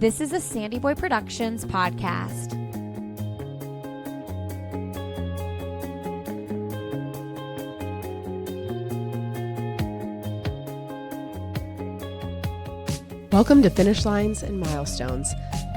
This is a Sandy Boy Productions podcast. Welcome to Finish Lines and Milestones,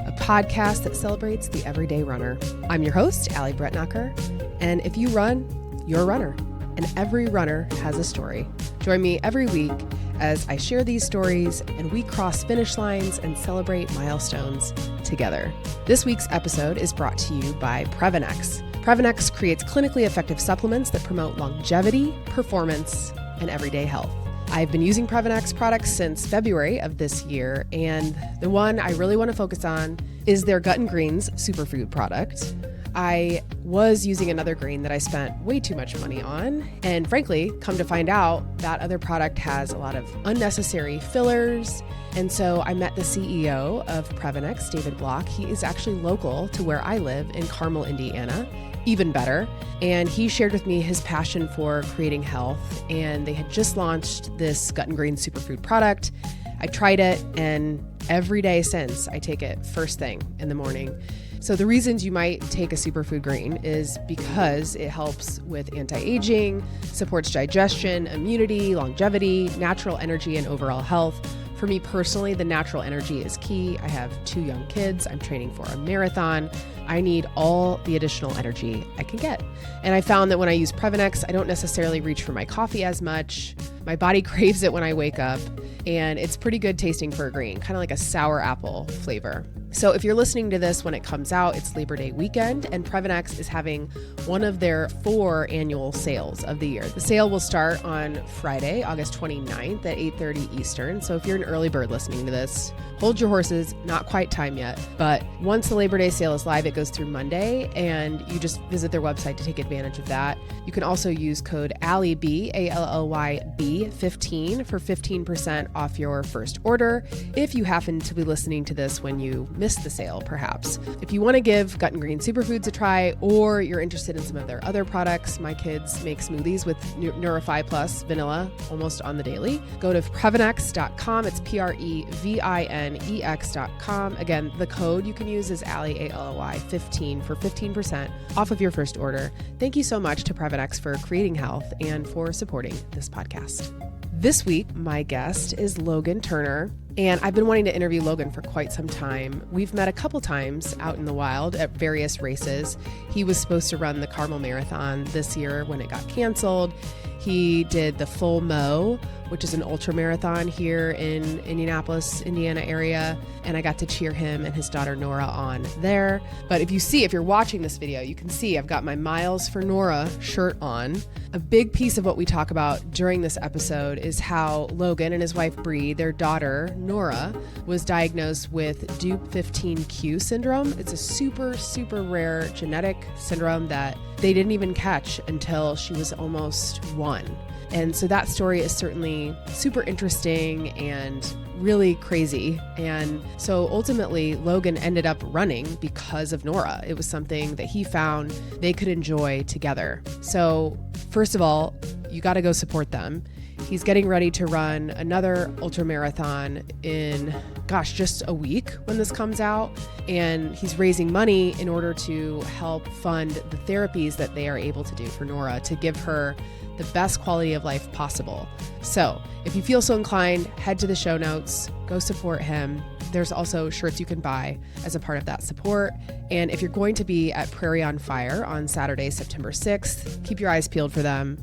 a podcast that celebrates the everyday runner. I'm your host, Allie Bretnacher, and if you run, you're a runner, and every runner has a story. Join me every week as I share these stories and we cross finish lines and celebrate milestones together. This week's episode is brought to you by Previnex. Previnex creates clinically effective supplements that promote longevity, performance, and everyday health. I've been using Previnex products since February of this year, and the one I really want to focus on is their Gut and Greens superfood product. I was using another green that I spent way too much money on, and frankly, come to find out, that other product has a lot of unnecessary fillers. And so I met the CEO of Previnex, David Block. He is actually local to where I live in Carmel, Indiana. Even better. And he shared with me his passion for creating health, and they had just launched this Gut and Greens superfood product. I tried it, and every day since, I take it first thing in the morning. So the reasons you might take a superfood green is because it helps with anti-aging, supports digestion, immunity, longevity, natural energy, and overall health. For me personally, the natural energy is key. I have 2 young kids. I'm training for a marathon. I need all the additional energy I can get. And I found that when I use Previnex, I don't necessarily reach for my coffee as much. My body craves it when I wake up, and it's pretty good tasting for a green, kind of like a sour apple flavor. So if you're listening to this when it comes out, it's Labor Day weekend, and Previnex is having one of their 4 annual sales of the year. The sale will start on Friday, August 29th at 8:30 Eastern. So if you're an early bird listening to this, hold your horses, not quite time yet. But once the Labor Day sale is live, it goes through Monday, and you just visit their website to take advantage of that. You can also use code ALLYB, ALLYB 15 for 15% off your first order if you happen to be listening to this when you missed the sale, perhaps. If you want to give Gut and Green Superfoods a try, or you're interested in some of their other products, my kids make smoothies with Nora 5 Plus vanilla almost on the daily. Go to Previnex.com. It's PREVINEX.com. Again, the code you can use is ALLY, ALLY 15 for 15% off of your first order. Thank you so much to Previnex for creating health and for supporting this podcast. This week, my guest is Logan Turner, and I've been wanting to interview Logan for quite some time. We've met a couple times out in the wild at various races. He was supposed to run the Carmel Marathon this year when it got canceled. He did the full MO, which is an ultramarathon here in Indianapolis, Indiana area, and I got to cheer him and his daughter Nora on there. But if you're watching this video, you can see I've got my Miles for Nora shirt on. A big piece of what we talk about during this episode is how Logan and his wife Bree, their daughter Nora, was diagnosed with Dup15q syndrome. It's a super, super rare genetic syndrome that they didn't even catch until she was almost 1. And so that story is certainly super interesting and really crazy. And so ultimately, Logan ended up running because of Nora. It was something that he found they could enjoy together. So first of all, you got to go support them. He's getting ready to run another ultramarathon in, just a week when this comes out. And he's raising money in order to help fund the therapies that they are able to do for Nora to give her the best quality of life possible. So if you feel so inclined, head to the show notes, go support him. There's also shirts you can buy as a part of that support. And if you're going to be at Prairie on Fire on Saturday, September 6th, keep your eyes peeled for them.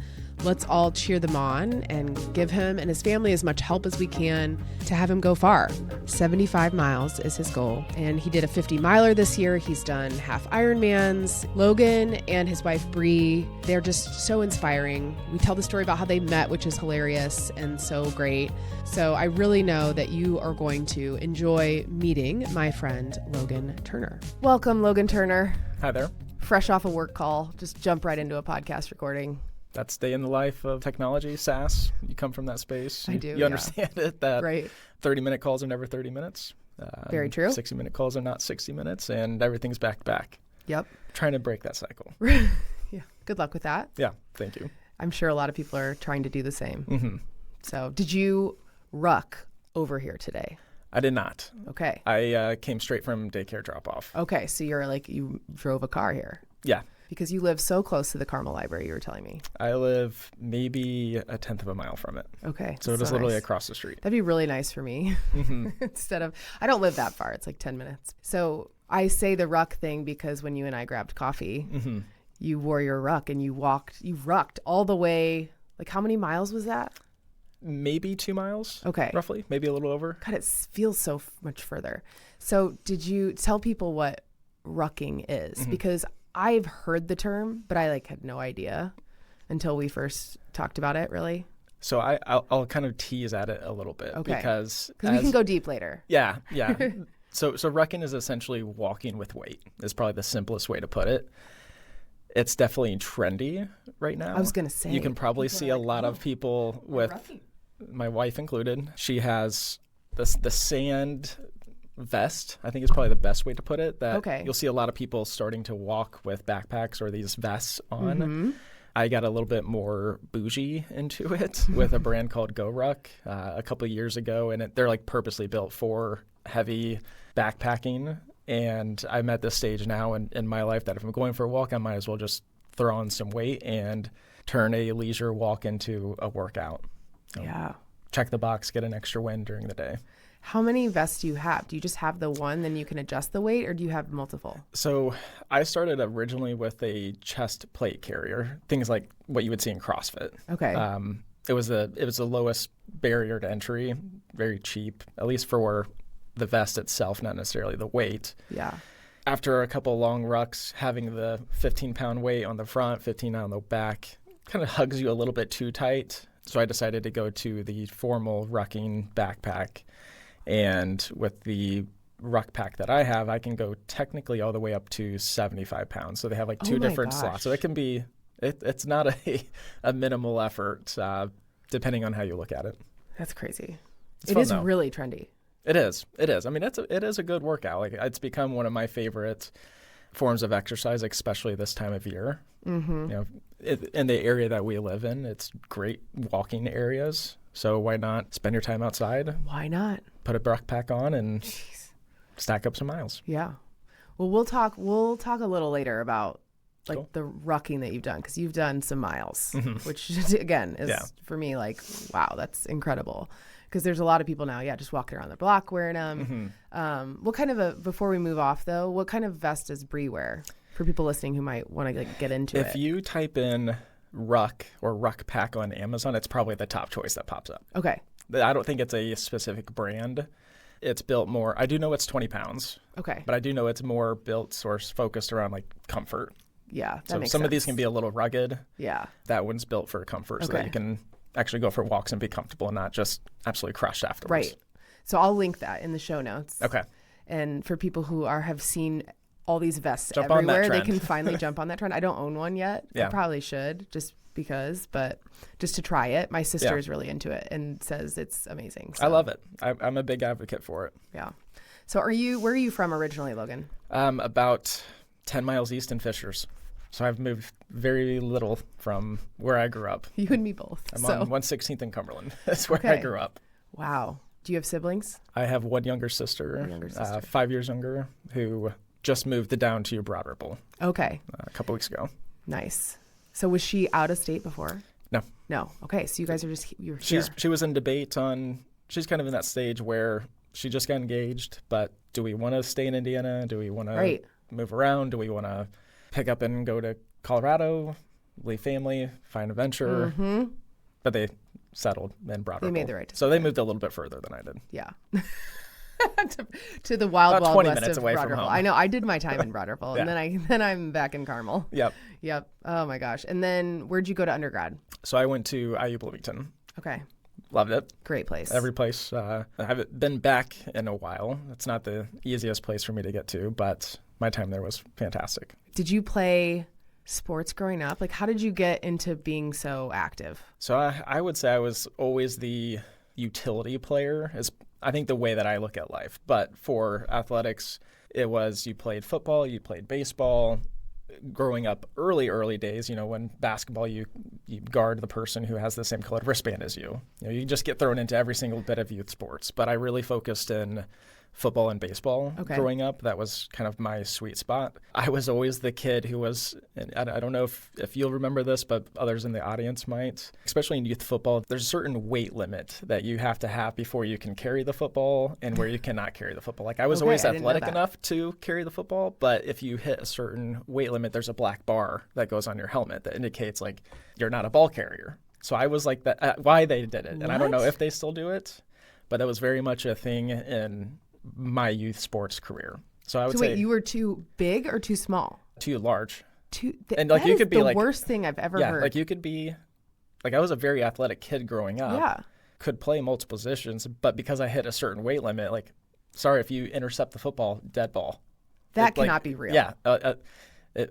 Let's all cheer them on and give him and his family as much help as we can to have him go far. 75 miles is his goal. And he did a 50 miler this year. He's done half Ironmans. Logan and his wife Bree, they're just so inspiring. We tell the story about how they met, which is hilarious and so great. So I really know that you are going to enjoy meeting my friend Logan Turner. Welcome, Logan Turner. Hi there. Fresh off a work call, just jump right into a podcast recording. That's day in the life of technology, SaaS. You come from that space. I do. You understand it, that right. 30-minute calls are never 30 minutes. Very true. 60-minute calls are not 60 minutes, and everything's back to back. Yep. Trying to break that cycle. Yeah. Good luck with that. Yeah. Thank you. I'm sure a lot of people are trying to do the same. Mm-hmm. So did you ruck over here today? I did not. Okay. I came straight from daycare drop-off. Okay, so you drove a car here. Yeah. Because you live so close to the Carmel Library, you were telling me. I live maybe a tenth of a mile from it. Okay. So it is literally nice. across the street. That'd be really nice for me. I don't live that far. It's like 10 minutes. So I say the ruck thing because when you and I grabbed coffee, you wore your ruck and you rucked all the way. Like how many miles was that? Maybe 2 miles. Okay. Roughly. Maybe a little over. God, it feels so much further. So did you tell people what rucking is? Because I've heard the term, but I had no idea until we first talked about it, really. So I'll kind of tease at it a little bit. Okay. Because we can go deep later. Yeah. So rucking is essentially walking with weight is probably the simplest way to put it. It's definitely trendy right now. I was going to say. You can probably see a lot of people with, my wife included. She has the sand vest, I think is probably the best way to put it. That you'll see a lot of people starting to walk with backpacks or these vests on. I got a little bit more bougie into it with a brand called Go Ruck a couple of years ago, and they're purposely built for heavy backpacking. And I'm at this stage now in my life that if I'm going for a walk, I might as well just throw on some weight and turn a leisure walk into a workout. So check the box, get an extra win during the day. How many vests do you have? Do you just have the one, then you can adjust the weight, or do you have multiple? So I started originally with a chest plate carrier, things like what you would see in CrossFit. Okay. It was the lowest barrier to entry, very cheap, at least for the vest itself, not necessarily the weight. Yeah. After a couple long rucks, having the 15-pound weight on the front, 15 on the back, kind of hugs you a little bit too tight. So I decided to go to the formal rucking backpack. And with the ruck pack that I have, I can go technically all the way up to 75 pounds. So they have two different slots. So it can be, it's not a minimal effort, depending on how you look at it. That's crazy. It's it fun, is though. Really trendy. It is. I mean, it is a good workout. It's become one of my favorite forms of exercise, especially this time of year. In the area that we live in, it's great walking areas. So why not spend your time outside? Why not? Put a backpack on and stack up some miles. Yeah. Well, we'll talk a little later about Cool. the rucking that you've done, because you've done some miles, which again is for me wow, that's incredible. Because there's a lot of people now, just walking around the block wearing them. What kind of before we move off though, what kind of vest does Bree wear for people listening who might want to get into it? If you type in ruck or ruck pack on Amazon, it's probably the top choice that pops up. Okay. I don't think it's a specific brand. It's built more, I do know it's 20 pounds. Okay. But I do know it's more built or focused around comfort. Yeah, that so makes some sense. of these can be a little rugged. Yeah. That one's built for comfort so that you can actually go for walks and be comfortable and not just absolutely crushed afterwards. Right. So I'll link that in the show notes. Okay. And for people who have seen all these vests Jump on that everywhere, they trend. can finally jump on that trend. I don't own one yet. Yeah. I probably should, just because, but just to try it. My sister is really into it and says it's amazing. So. I love it. I'm a big advocate for it. Yeah. So where are you from originally, Logan? About 10 miles east in Fishers. So I've moved very little from where I grew up. You and me both. I'm on 116th in Cumberland. That's where I grew up. Wow. Do you have siblings? I have one younger sister, 5 years younger, who just moved down to Broad Ripple. Okay. A couple weeks ago. Nice. So was she out of state before? No. No. Okay. So you guys are you're here. She was in debate she's kind of in that stage where she just got engaged, but do we want to stay in Indiana? Do we want to move around? Do we want to pick up and go to Colorado, leave family, find a venture? But they settled in Broad Ripple. They made the right decision. So they moved a little bit further than I did. Yeah. to the wild, about wild 20 west minutes of away Broad from Ripple. home. I know. I did my time in Broad Ripple, and then I'm back in Carmel. Yep. Oh my gosh. And then where'd you go to undergrad? So I went to IU Bloomington. Okay. Loved it. Great place. Every place. I haven't been back in a while. It's not the easiest place for me to get to, but my time there was fantastic. Did you play sports growing up? How did you get into being so active? So I would say I was always the utility player, is I think the way that I look at life. But for athletics, it was you played football, you played baseball. growing up early days, when basketball, you guard the person who has the same colored wristband as you. You just get thrown into every single bit of youth sports. But I really focused in football and baseball growing up. That was kind of my sweet spot. I was always the kid who was, and I don't know if you'll remember this, but others in the audience might, especially in youth football, there's a certain weight limit that you have to have before you can carry the football and where you cannot carry the football. Like I was always athletic enough to carry the football, but if you hit a certain weight limit, there's a black bar that goes on your helmet that indicates like you're not a ball carrier. So I was like that, why they did it. And I don't know if they still do it, but that was very much a thing in my youth sports career. So I would say, you were too big or too small? Too large. And like you could be the worst thing I've ever heard. Like you could be, like I was a very athletic kid growing up. Yeah. Could play multiple positions, but because I hit a certain weight limit, like, sorry, if you intercept the football, dead ball. That cannot be real. Yeah.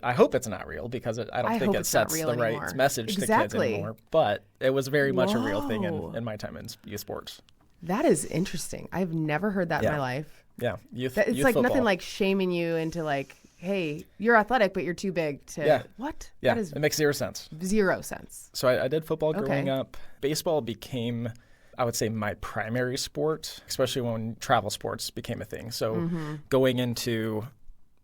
I hope it's not real because I don't think it sets the right message to kids anymore. But it was very much a real thing in my time in youth sports. That is interesting. I've never heard that in my life. Yeah, it's like football. Nothing like shaming you into like, hey, you're athletic, but you're too big to. What? Yeah, it makes zero sense. Zero sense. So I did football growing up. Baseball became, I would say, my primary sport, especially when travel sports became a thing. So going into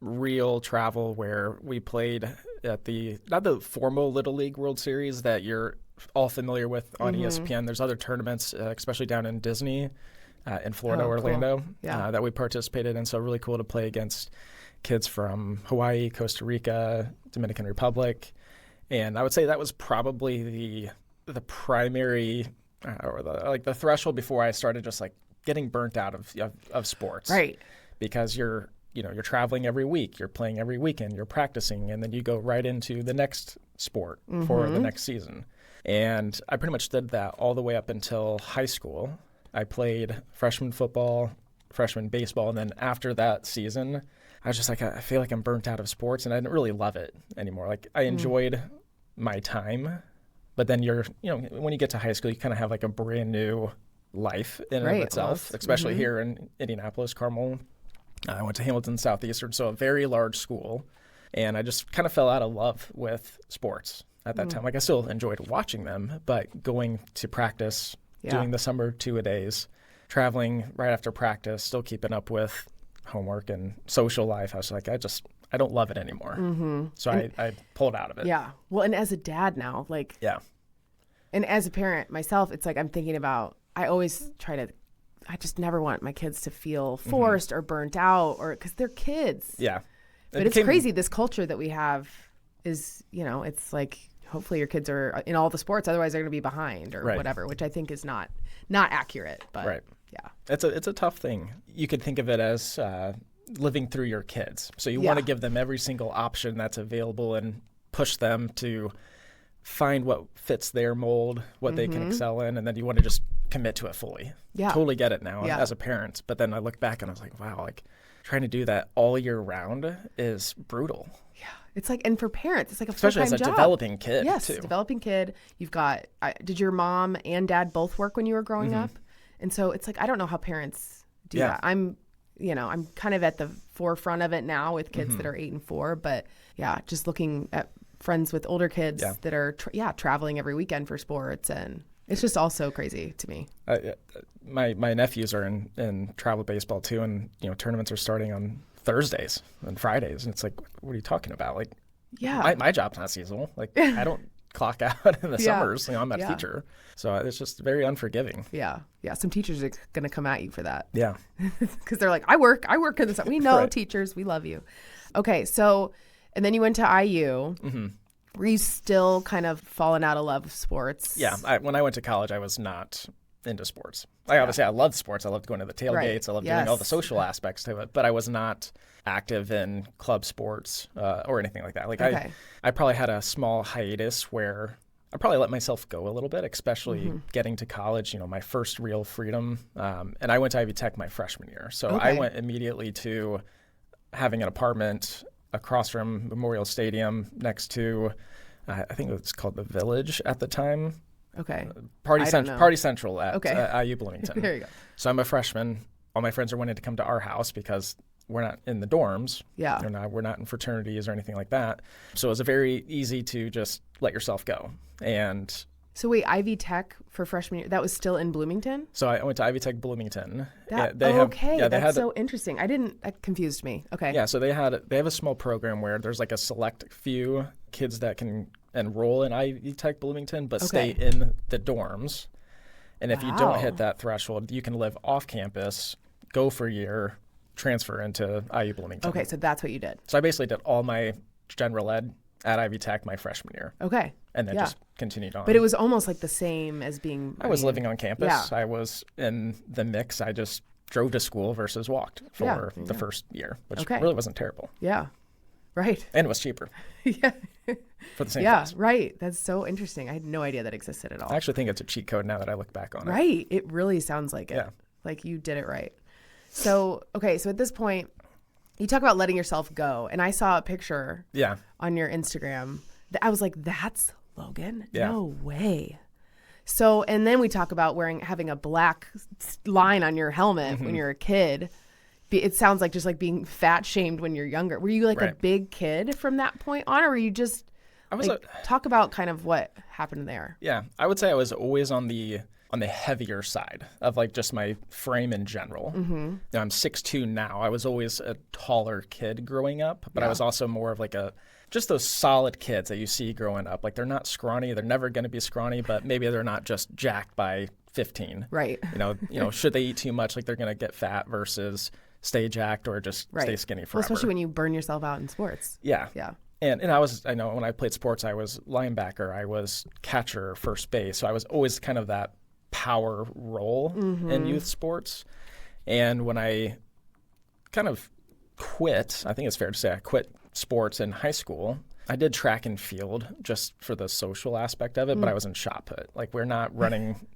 real travel where we played at not the formal Little League World Series that you're all familiar with on ESPN. There's other tournaments, especially down in Disney, in Florida, Orlando, that we participated in. So really cool to play against kids from Hawaii, Costa Rica, Dominican Republic. And I would say that was probably the primary or the threshold before I started just like getting burnt out of sports. Right. Because you're traveling every week, you're playing every weekend, you're practicing, and then you go right into the next sport for the next season. And I pretty much did that all the way up until high school. I played freshman football, freshman baseball, and then after that season, I was just like, I feel like I'm burnt out of sports, and I didn't really love it anymore. Like I enjoyed my time, but then when you get to high school, you kind of have like a brand new life in and of itself, especially here in Indianapolis, Carmel. I went to Hamilton Southeastern, so a very large school, and I just kind of fell out of love with sports at that time. Like I still enjoyed watching them, but going to practice, doing the summer 2-a-days, traveling right after practice, still keeping up with homework and social life. I was like, I don't love it anymore. So I pulled out of it. Yeah. Well, and as a dad now, and as a parent myself, it's like I'm thinking about, I just never want my kids to feel forced or burnt out because they're kids. Yeah. But it's crazy. This culture that we have is, it's like, hopefully your kids are in all the sports, otherwise they're going to be behind or whatever, which I think is not accurate. But yeah, it's a tough thing. You could think of it as living through your kids. So you want to give them every single option that's available and push them to find what fits their mold, what they can excel in, and then you want to just commit to it fully. Yeah, totally get it now as a parent. But then I look back and I was like, wow, like trying to do that all year round is brutal. Yeah. It's like, and for parents, it's like a especially full-time as a job. developing kid, yes, too. Developing kid. You've got, did your mom and dad both work when you were growing up? And so it's like, I don't know how parents do that. I'm kind of at the forefront of it now with kids that are 8 and 4, but just looking at friends with older kids that are, traveling every weekend for sports, and it's just all so crazy to me. My nephews are in travel baseball too, and tournaments are starting on Thursdays and Fridays, and it's like, what are you talking about? Like, my job's not seasonal. Like, I don't clock out in the summers. I'm a teacher, so it's just very unforgiving. Yeah. Some teachers are going to come at you for that. Yeah, because they're like, I work in the. We know teachers, we love you. Okay, so and then you went to IU. Were you still kind of falling out of love with sports? Yeah, when I went to college, I was not into sports. Obviously, I loved sports. I loved going to the tailgates. I loved doing all the social aspects to it, but I was not active in club sports or anything like that. Like I probably had a small hiatus where I probably let myself go a little bit, especially getting to college, my first real freedom. And I went to Ivy Tech my freshman year. So I went immediately to having an apartment across from Memorial Stadium next to, I think it was called the Village at the time. Okay. Party Central at IU Bloomington. There you go. So I'm a freshman. All my friends are wanting to come to our house because we're not in the dorms. Yeah. We're not in fraternities or anything like that. So it was very easy to just let yourself go. And so wait, Ivy Tech for freshman year, that was still in Bloomington? So I went to Ivy Tech Bloomington. That's so interesting. That confused me. Okay. Yeah, so they have a small program where there's like a select few kids that can enroll in Ivy Tech Bloomington but stay in the dorms. And if you don't hit that threshold, you can live off campus, go for a year, transfer into IU Bloomington. Okay, so that's what you did. So I basically did all my general ed at Ivy Tech my freshman year. Okay. And then just continued on. But it was almost like the same as being... I was living on campus. Yeah. I was in the mix. I just drove to school versus walked for the first year, which really wasn't terrible. Yeah. Right. And it was cheaper. Yeah. For the same price. Right. That's so interesting. I had no idea that existed at all. I actually think it's a cheat code now that I look back on it. Right. It really sounds like it. Yeah. Like you did it right. So, okay. So at this point, you talk about letting yourself go. And I saw a picture on your Instagram. I was like, that's Logan? Yeah. No way. So, and then we talk about having a black line on your helmet when you're a kid. It sounds like just like being fat shamed when you're younger. Were you like a big kid from that point on, or were you just talk about kind of what happened there? Yeah, I would say I was always on the heavier side of like just my frame in general. I'm 6'2" now. I was always a taller kid growing up, but I was also more of like just those solid kids that you see growing up. Like they're not scrawny. They're never going to be scrawny, but maybe they're not just jacked by 15. Right. You know, should they eat too much, like they're going to get fat versus stay jacked or just stay skinny forever. Well, especially when you burn yourself out in sports. Yeah. Yeah. And I know when I played sports, I was linebacker, I was catcher, first base. So I was always kind of that power role in youth sports. And when I kind of quit, I think it's fair to say I quit sports in high school. I did track and field just for the social aspect of it, but I was in shot put. Like we're not running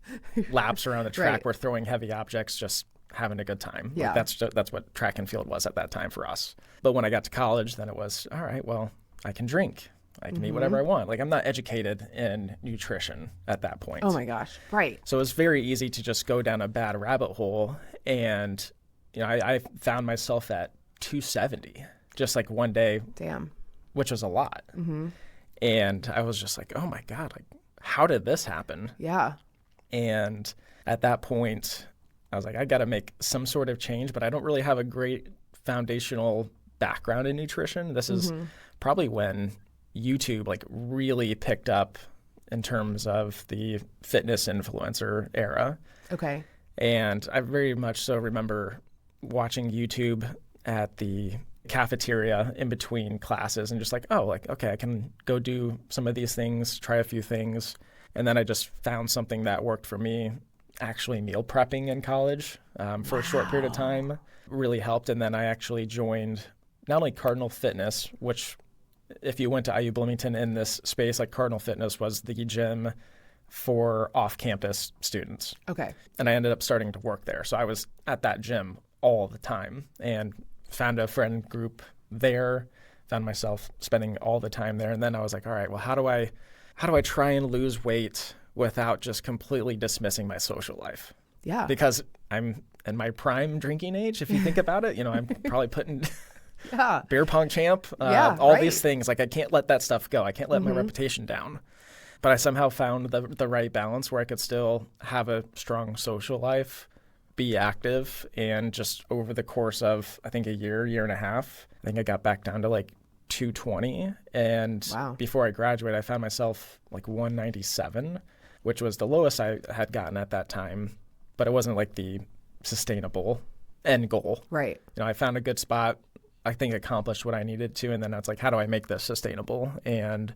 laps around the track. We're throwing heavy objects, just having a good time. Yeah. Like that's what track and field was at that time for us. But when I got to college, then it was, all right, well, I can drink. I can eat whatever I want. Like I'm not educated in nutrition at that point. Oh my gosh. Right. So it was very easy to just go down a bad rabbit hole. And, I found myself at 270 just like one day. Damn. Which was a lot. And I was just like, oh my God, like how did this happen? Yeah. And at that point, I was like, I got to make some sort of change, but I don't really have a great foundational background in nutrition. This is probably when YouTube like really picked up in terms of the fitness influencer era. Okay. And I very much so remember watching YouTube at the cafeteria in between classes and just like, oh, like, okay, I can go do some of these things, try a few things. And then I just found something that worked for me. Actually meal prepping in college for a short period of time really helped. And then I actually joined not only Cardinal Fitness, which if you went to IU Bloomington in this space, like Cardinal Fitness was the gym for off-campus students. Okay. And I ended up starting to work there. So I was at that gym all the time and found a friend group there, found myself spending all the time there. And then I was like, all right, well, how do I try and lose weight without just completely dismissing my social life? Yeah. Because I'm in my prime drinking age, if you think about it. I'm probably putting beer pong champ, all these things. Like I can't let that stuff go. I can't let my reputation down. But I somehow found the right balance where I could still have a strong social life, be active, and just over the course of, I think, a year and a half, I think I got back down to like 220. And before I graduated, I found myself like 197, which was the lowest I had gotten at that time. But it wasn't like the sustainable end goal. Right. I found a good spot, I think accomplished what I needed to. And then it's like, how do I make this sustainable and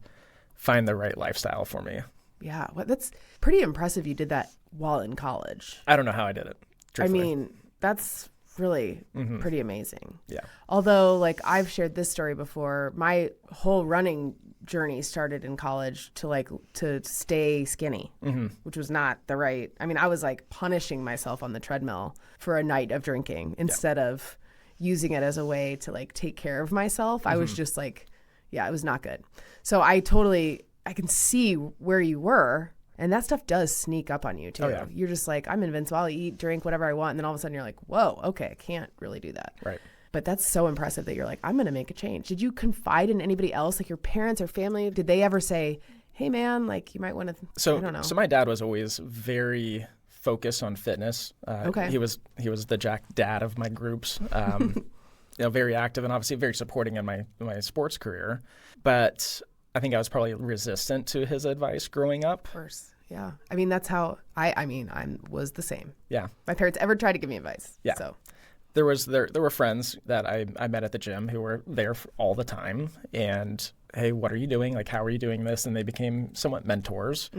find the right lifestyle for me? Yeah. Well, that's pretty impressive. You did that while in college. I don't know how I did it. Truthfully. I mean, that's really pretty amazing. Yeah. Although, like, I've shared this story before. My whole running journey started in college to stay skinny, which was not the right. I mean, I was like punishing myself on the treadmill for a night of drinking instead of using it as a way to like take care of myself. I was just like, it was not good. So I can see where you were. And that stuff does sneak up on you, too. Oh, yeah. You're just like, I'm invincible. I'll eat, drink, whatever I want. And then all of a sudden you're like, whoa, okay, I can't really do that. Right. But that's so impressive that you're like, I'm going to make a change. Did you confide in anybody else, like your parents or family? Did they ever say, hey man, like you might want to, I don't know. So my dad was always very focused on fitness. He was the Jack dad of my groups. Very active and obviously very supporting in my sports career. But I think I was probably resistant to his advice growing up. Of course. Yeah. I mean, that's how I was the same. Yeah. My parents ever tried to give me advice. Yeah. So there were friends that I met at the gym who were there all the time. And hey, what are you doing? Like, how are you doing this? And they became somewhat mentors.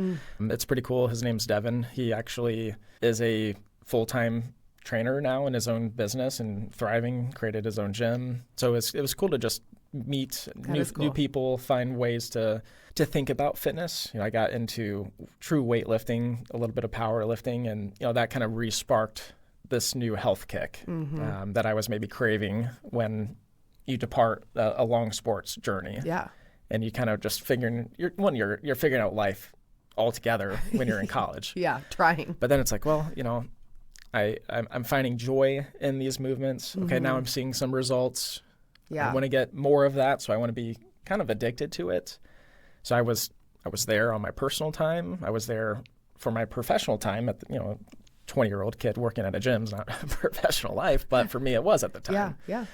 It's pretty cool. His name's Devin. He actually is a full-time trainer now in his own business and thriving, created his own gym. So it was cool to just meet new people, find ways to think about fitness. I got into true weightlifting, a little bit of powerlifting, and that kind of re-sparked this new health kick that I was maybe craving when you depart a long sports journey. Yeah. And you kind of just figuring you're figuring out life altogether when you're in college. Yeah, trying. But then it's like, well, I'm finding joy in these movements. Okay, now I'm seeing some results. Yeah. I want to get more of that, so I want to be kind of addicted to it. So I was there on my personal time. I was there for my professional time at 20-year-old kid working at a gym is not a professional life, but for me it was at the time. Yeah.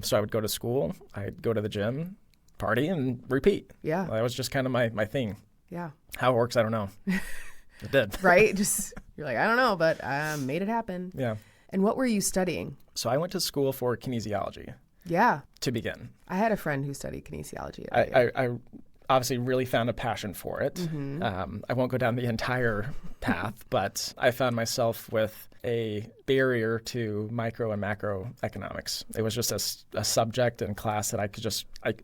So I would go to school, I'd go to the gym, party, and repeat. Yeah. That was just kind of my thing. Yeah. How it works, I don't know. It did. Right? Just you're like, I don't know, but I made it happen. Yeah. And what were you studying? So I went to school for kinesiology. Yeah. To begin. I had a friend who studied kinesiology. I obviously really found a passion for it. I won't go down the entire path, but I found myself with a barrier to micro and macro economics. It was just a subject in class that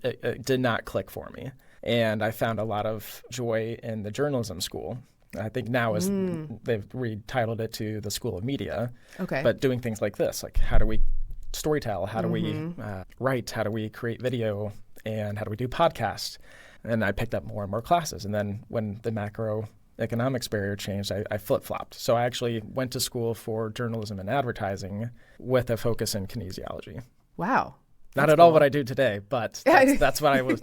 it did not click for me. And I found a lot of joy in the journalism school. I think now they've retitled it to the School of Media. Okay. But doing things like this, like how do we storytell? How do we write? How do we create video? And how do we do podcasts? And I picked up more and more classes. And then when the macroeconomics barrier changed, I flip-flopped. So I actually went to school for journalism and advertising with a focus in kinesiology. Wow. Not at all what I do today, but that's what I was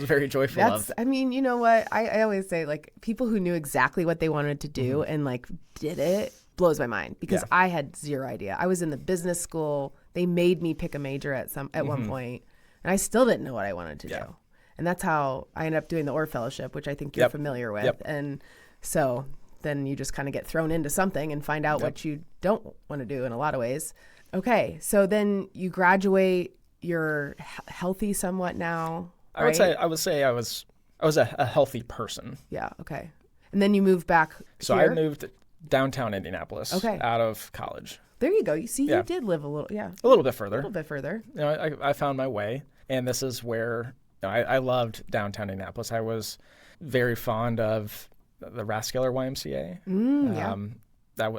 very joyful of. I mean, you know what? I always say, like, people who knew exactly what they wanted to do and, like, did it blows my mind because I had zero idea. I was in the business school. They made me pick a major at one point, and I still didn't know what I wanted to do. And that's how I ended up doing the Orr Fellowship, which I think you're familiar with. And so then you just kind of get thrown into something and find out what you don't want to do in a lot of ways. Okay, so then you graduate. You're healthy somewhat now, right? I would say I was a healthy person. Yeah. Okay. And then you moved back. So here? I moved downtown Indianapolis. Okay. Out of college. There you go. You see, you did live a little bit further. I found my way, and this is where I loved downtown Indianapolis. I was very fond of the Rathskeller YMCA.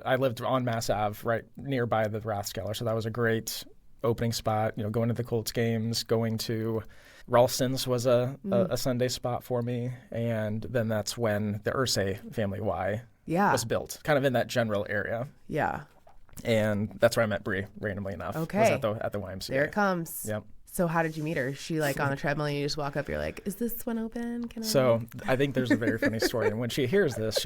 I lived on Mass Ave, right nearby the Rathskeller, so that was a great opening spot. Going to the Colts games, going to Ralston's was a Sunday spot for me, and then that's when the Ursay Family Y was built, kind of in that general area. Yeah. And that's where I met Bree, randomly enough. Okay. Was at the YMCA. There it comes. Yep. So how did you meet her? Is she like on a treadmill and you just walk up, you're like, is this one open? So I think there's a very funny story. And when she hears this,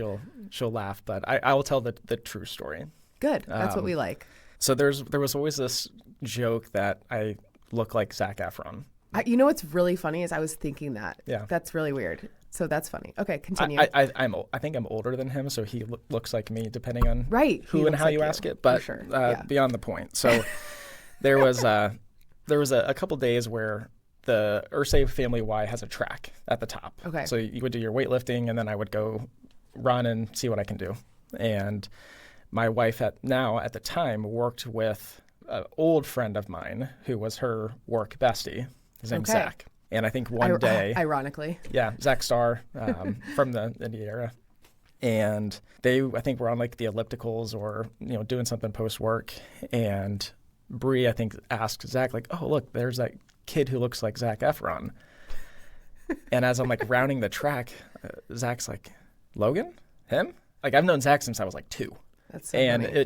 she'll laugh. But I will tell the true story. Good. That's what we like. So there was always this joke that I look like Zac Efron. You know what's really funny is I was thinking that. Yeah. That's really weird. So that's funny. Okay, continue. I think I'm older than him, so he looks like me, depending on who and how you ask it. But sure. Beyond the point. So there was a couple days where the Ursay Family Y has a track at the top. Okay. So you would do your weightlifting, and then I would go run and see what I can do. And my wife at the time worked with an old friend of mine who was her work bestie. His name's Zach. And I think one day, ironically, Zach Starr from the Indy era, and I think were on like the ellipticals or doing something post work, and Bree I think asked Zach like, "Oh look, there's that kid who looks like Zac Efron," and as I'm like rounding the track, Zach's like, "Logan, him?" Like I've known Zach since I was like 2. That's so and funny. it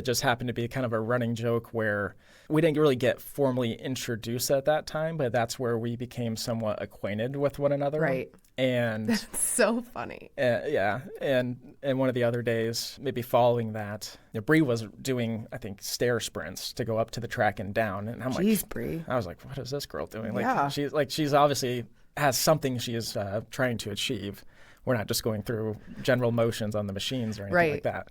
just happened to be kind of a running joke where we didn't really get formally introduced at that time, but that's where we became somewhat acquainted with one another. Right. And that's so funny. Yeah. And one of the other days, maybe following that, Bree was doing, I think, stair sprints to go up to the track and down. And I'm Jeez, Bree. I was like, what is this girl doing? Yeah. She's obviously has something she is trying to achieve. We're not just going through general motions on the machines or anything like that.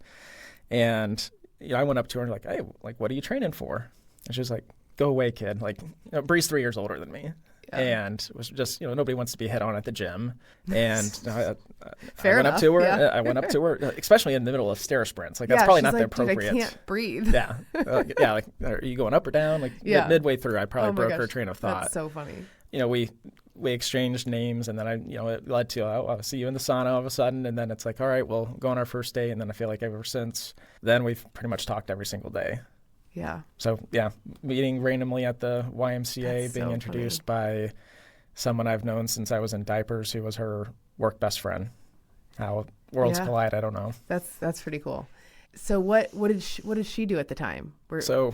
And I went up to her and hey, what are you training for? And she was like, go away, kid. Bree's 3 years older than me. Yeah. And it was just, nobody wants to be hit on at the gym. And I went up to her. Yeah. I went up to her, especially in the middle of stair sprints. That's probably not the appropriate. Dude, I can't breathe. Yeah. Are you going up or down? Midway through, I probably broke her train of thought. That's so funny. We exchanged names, and then it led to, I'll see you in the sauna all of a sudden. And then it's all right, we'll go on our first day. And then I feel like ever since then, we've pretty much talked every single day. Yeah. So, meeting randomly at the YMCA, being introduced by someone I've known since I was in diapers who was her work best friend. How worlds collide, I don't know. That's pretty cool. So what did she do at the time? So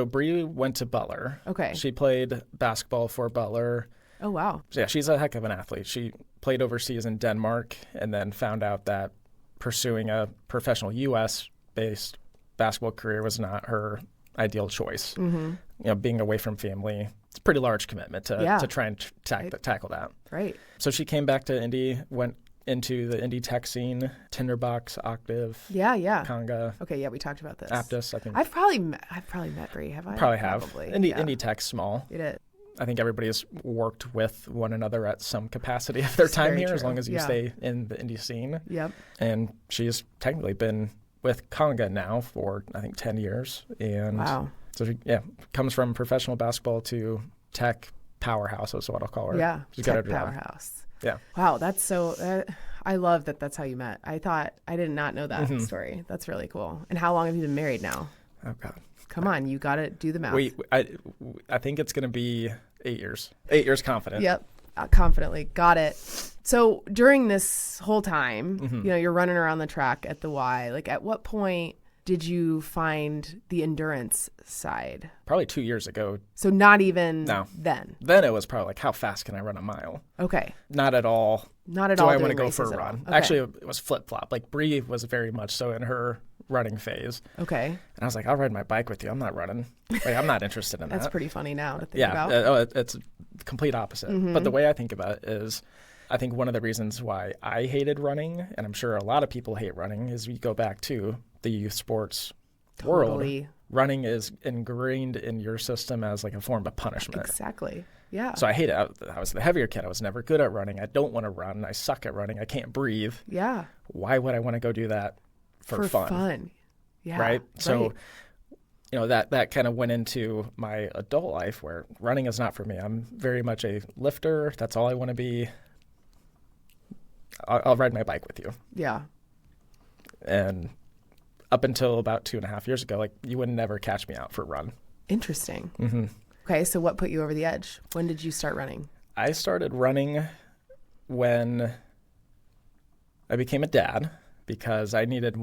Bree went to Butler. Okay. She played basketball for Butler. Oh, wow. Yeah, she's a heck of an athlete. She played overseas in Denmark and then found out that pursuing a professional U.S.-based basketball career was not her ideal choice. Mm-hmm. Being away from family, it's a pretty large commitment to try and tackle that. Right. So she came back to Indy, went into the indie tech scene, Tinderbox, Octave, Conga. Okay, we talked about this. Aptus, I think. I've probably met Bree, have I? Probably have. Indie tech's small. It is. I think everybody's worked with one another at some capacity of their time here, as long as you stay in the indie scene. Yep. And she's technically been with Conga now for, I think, 10 years. And wow. So she comes from professional basketball to tech powerhouse is what I'll call her. Yeah, she's tech got her powerhouse. Yeah. Wow, that's so... I love that that's how you met. I did not know that story. That's really cool. And how long have you been married now? Oh, God. Come on, you got to do the math. I think it's going to be 8 years. 8 years confident. Yep, confidently. Got it. So during this whole time, you're running around the track at the Y. At what point did you find the endurance side? Probably 2 years ago. So not even then? Then it was probably how fast can I run a mile? Okay. Not at all. Not at do all. I want to go for a run? Okay. Actually, it was flip-flop. Bree was very much so in her running phase. Okay. And I was like, I'll ride my bike with you. I'm not running. I'm not interested in that. That's pretty funny now to think about. Yeah, it's the complete opposite. Mm-hmm. But the way I think about it is, I think one of the reasons why I hated running, and I'm sure a lot of people hate running, is we go back to the youth sports world. Running is ingrained in your system as a form of punishment. Exactly. Yeah. So I hate it. I was the heavier kid. I was never good at running. I don't want to run. I suck at running. I can't breathe. Yeah. Why would I want to go do that for fun? Yeah. Right? So, that kind of went into my adult life where running is not for me. I'm very much a lifter. That's all I want to be. I'll ride my bike with you. Yeah. And up until about 2.5 years ago, you would never catch me out for a run. Interesting. Mm-hmm. Okay, so what put you over the edge? When did you start running? I started running when I became a dad because I needed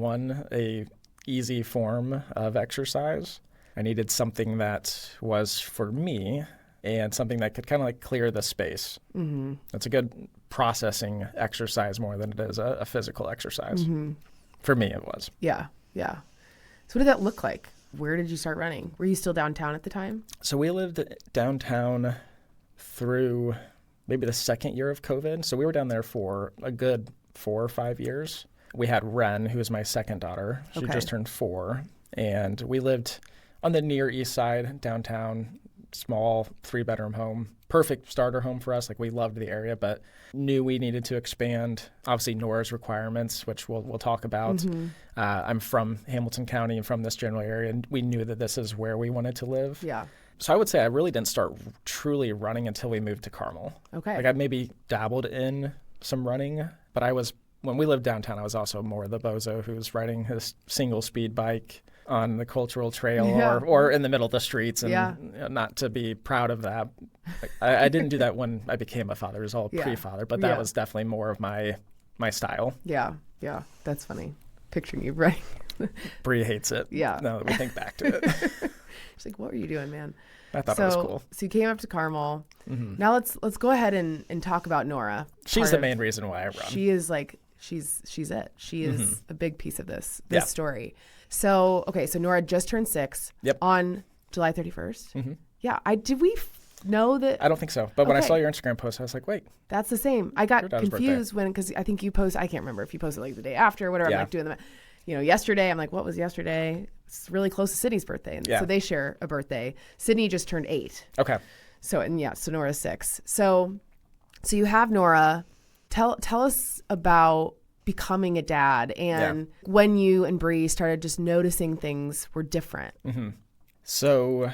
a easy form of exercise. I needed something that was for me and something that could kind of clear the space. Mm-hmm. It's a good processing exercise more than it is a physical exercise. Mm-hmm. For me, it was. Yeah, yeah. So what did that look like? Where did you start running? Were you still downtown at the time? So we lived downtown through maybe the second year of COVID. So we were down there for a good 4 or 5 years. We had Ren, who was my second daughter. She just turned 4. And we lived on the near east side, downtown, small 3-bedroom home. Perfect starter home for us. We loved the area, but knew we needed to expand. Obviously, Nora's requirements, which we'll talk about. Mm-hmm. I'm from Hamilton County and from this general area, and we knew that this is where we wanted to live. Yeah. So I would say I really didn't start truly running until we moved to Carmel. Okay. I maybe dabbled in some running, but when we lived downtown, I was also more the bozo who's riding his single speed bike on the cultural trail or in the middle of the streets, and not to be proud of that. I didn't do that when I became a father. It was all pre-father, but that was definitely more of my style. Yeah, yeah. That's funny. Picturing you riding Bree hates it. Yeah. Now that we think back to it. She's like, what were you doing, man? I thought it was cool. So you came up to Carmel. Mm-hmm. Now let's go ahead and talk about Nora. She's the main reason why I run. She is like, she's it. She is a big piece of this story. So, okay. So Nora just turned 6 on July 31st. Mm-hmm. Yeah. Did we know that? I don't think so. But when I saw your Instagram post, I was like, wait. That's the same. I got confused because I think you posted, I can't remember if you posted like the day after or whatever. I'm like doing them, yesterday. I'm like, what was yesterday? It's really close to Sydney's birthday. And so they share a birthday. Sydney just turned 8. Okay. So Nora's 6. So you have Nora. Tell us about becoming a dad and when you and Bree started just noticing things were different. Mm-hmm. So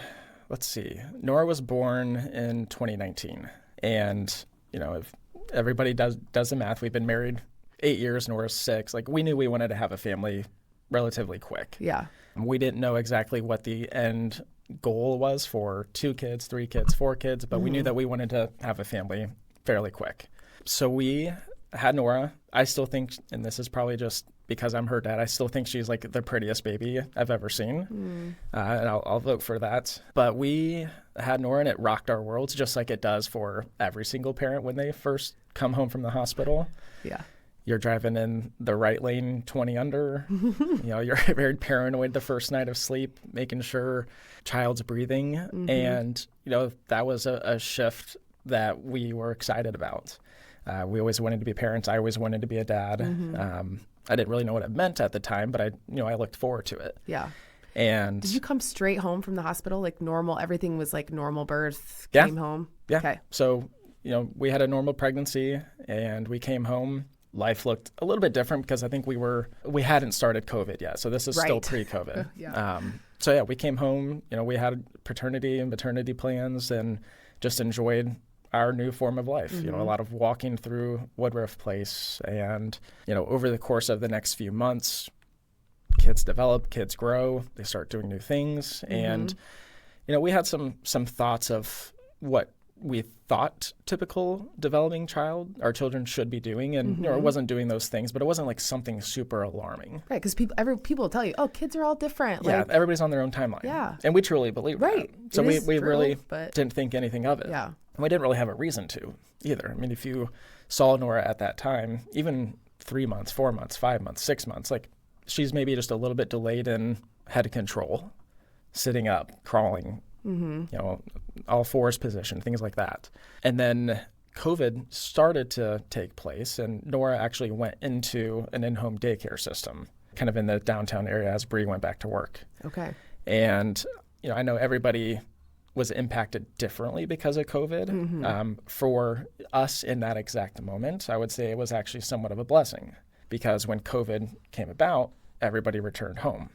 let's see. Nora was born in 2019. And, if everybody does the math, we've been married 8 years, Nora's 6. Like, we knew we wanted to have a family relatively quick. Yeah. We didn't know exactly what the end goal was for 2 kids, 3 kids, 4 kids, but we knew that we wanted to have a family fairly quick. So we had Nora. I still think, and this is probably just because I'm her dad, I still think she's like the prettiest baby I've ever seen. And I'll vote for that. But we had Nora and it rocked our worlds just like it does for every single parent when they first come home from the hospital. Yeah. You're driving in the right lane 20 under. You're very paranoid the first night of sleep, making sure child's breathing. Mm-hmm. And, that was a shift that we were excited about. We always wanted to be parents. I always wanted to be a dad. Mm-hmm. I didn't really know what it meant at the time, but I looked forward to it. Yeah. And did you come straight home from the hospital? Like normal, everything was like normal birth, came home? Yeah. Okay. So, we had a normal pregnancy and we came home. Life looked a little bit different because I think we hadn't started COVID yet. So this is still pre-COVID. We came home, we had paternity and maternity plans and just enjoyed our new form of life. Mm-hmm. A lot of walking through Woodruff Place and, over the course of the next few months, kids develop, kids grow, they start doing new things. Mm-hmm. And, we had some thoughts of what we thought typical developing our children should be doing. And, it wasn't doing those things, but it wasn't like something super alarming. Right. Because people will tell you, oh, kids are all different. Yeah. Everybody's on their own timeline. Yeah. And we truly believe that. So we really didn't think anything of it. Yeah. And we didn't really have a reason to either. I mean, if you saw Nora at that time, even 3 months, 4 months, 5 months, 6 months, like she's maybe just a little bit delayed in head control, sitting up, crawling, all fours position, things like that. And then COVID started to take place and Nora actually went into an in-home daycare system, kind of in the downtown area as Bree went back to work. Okay. And, I know everybody was impacted differently because of COVID. Mm-hmm. For us in that exact moment, I would say it was actually somewhat of a blessing because when COVID came about, everybody returned home,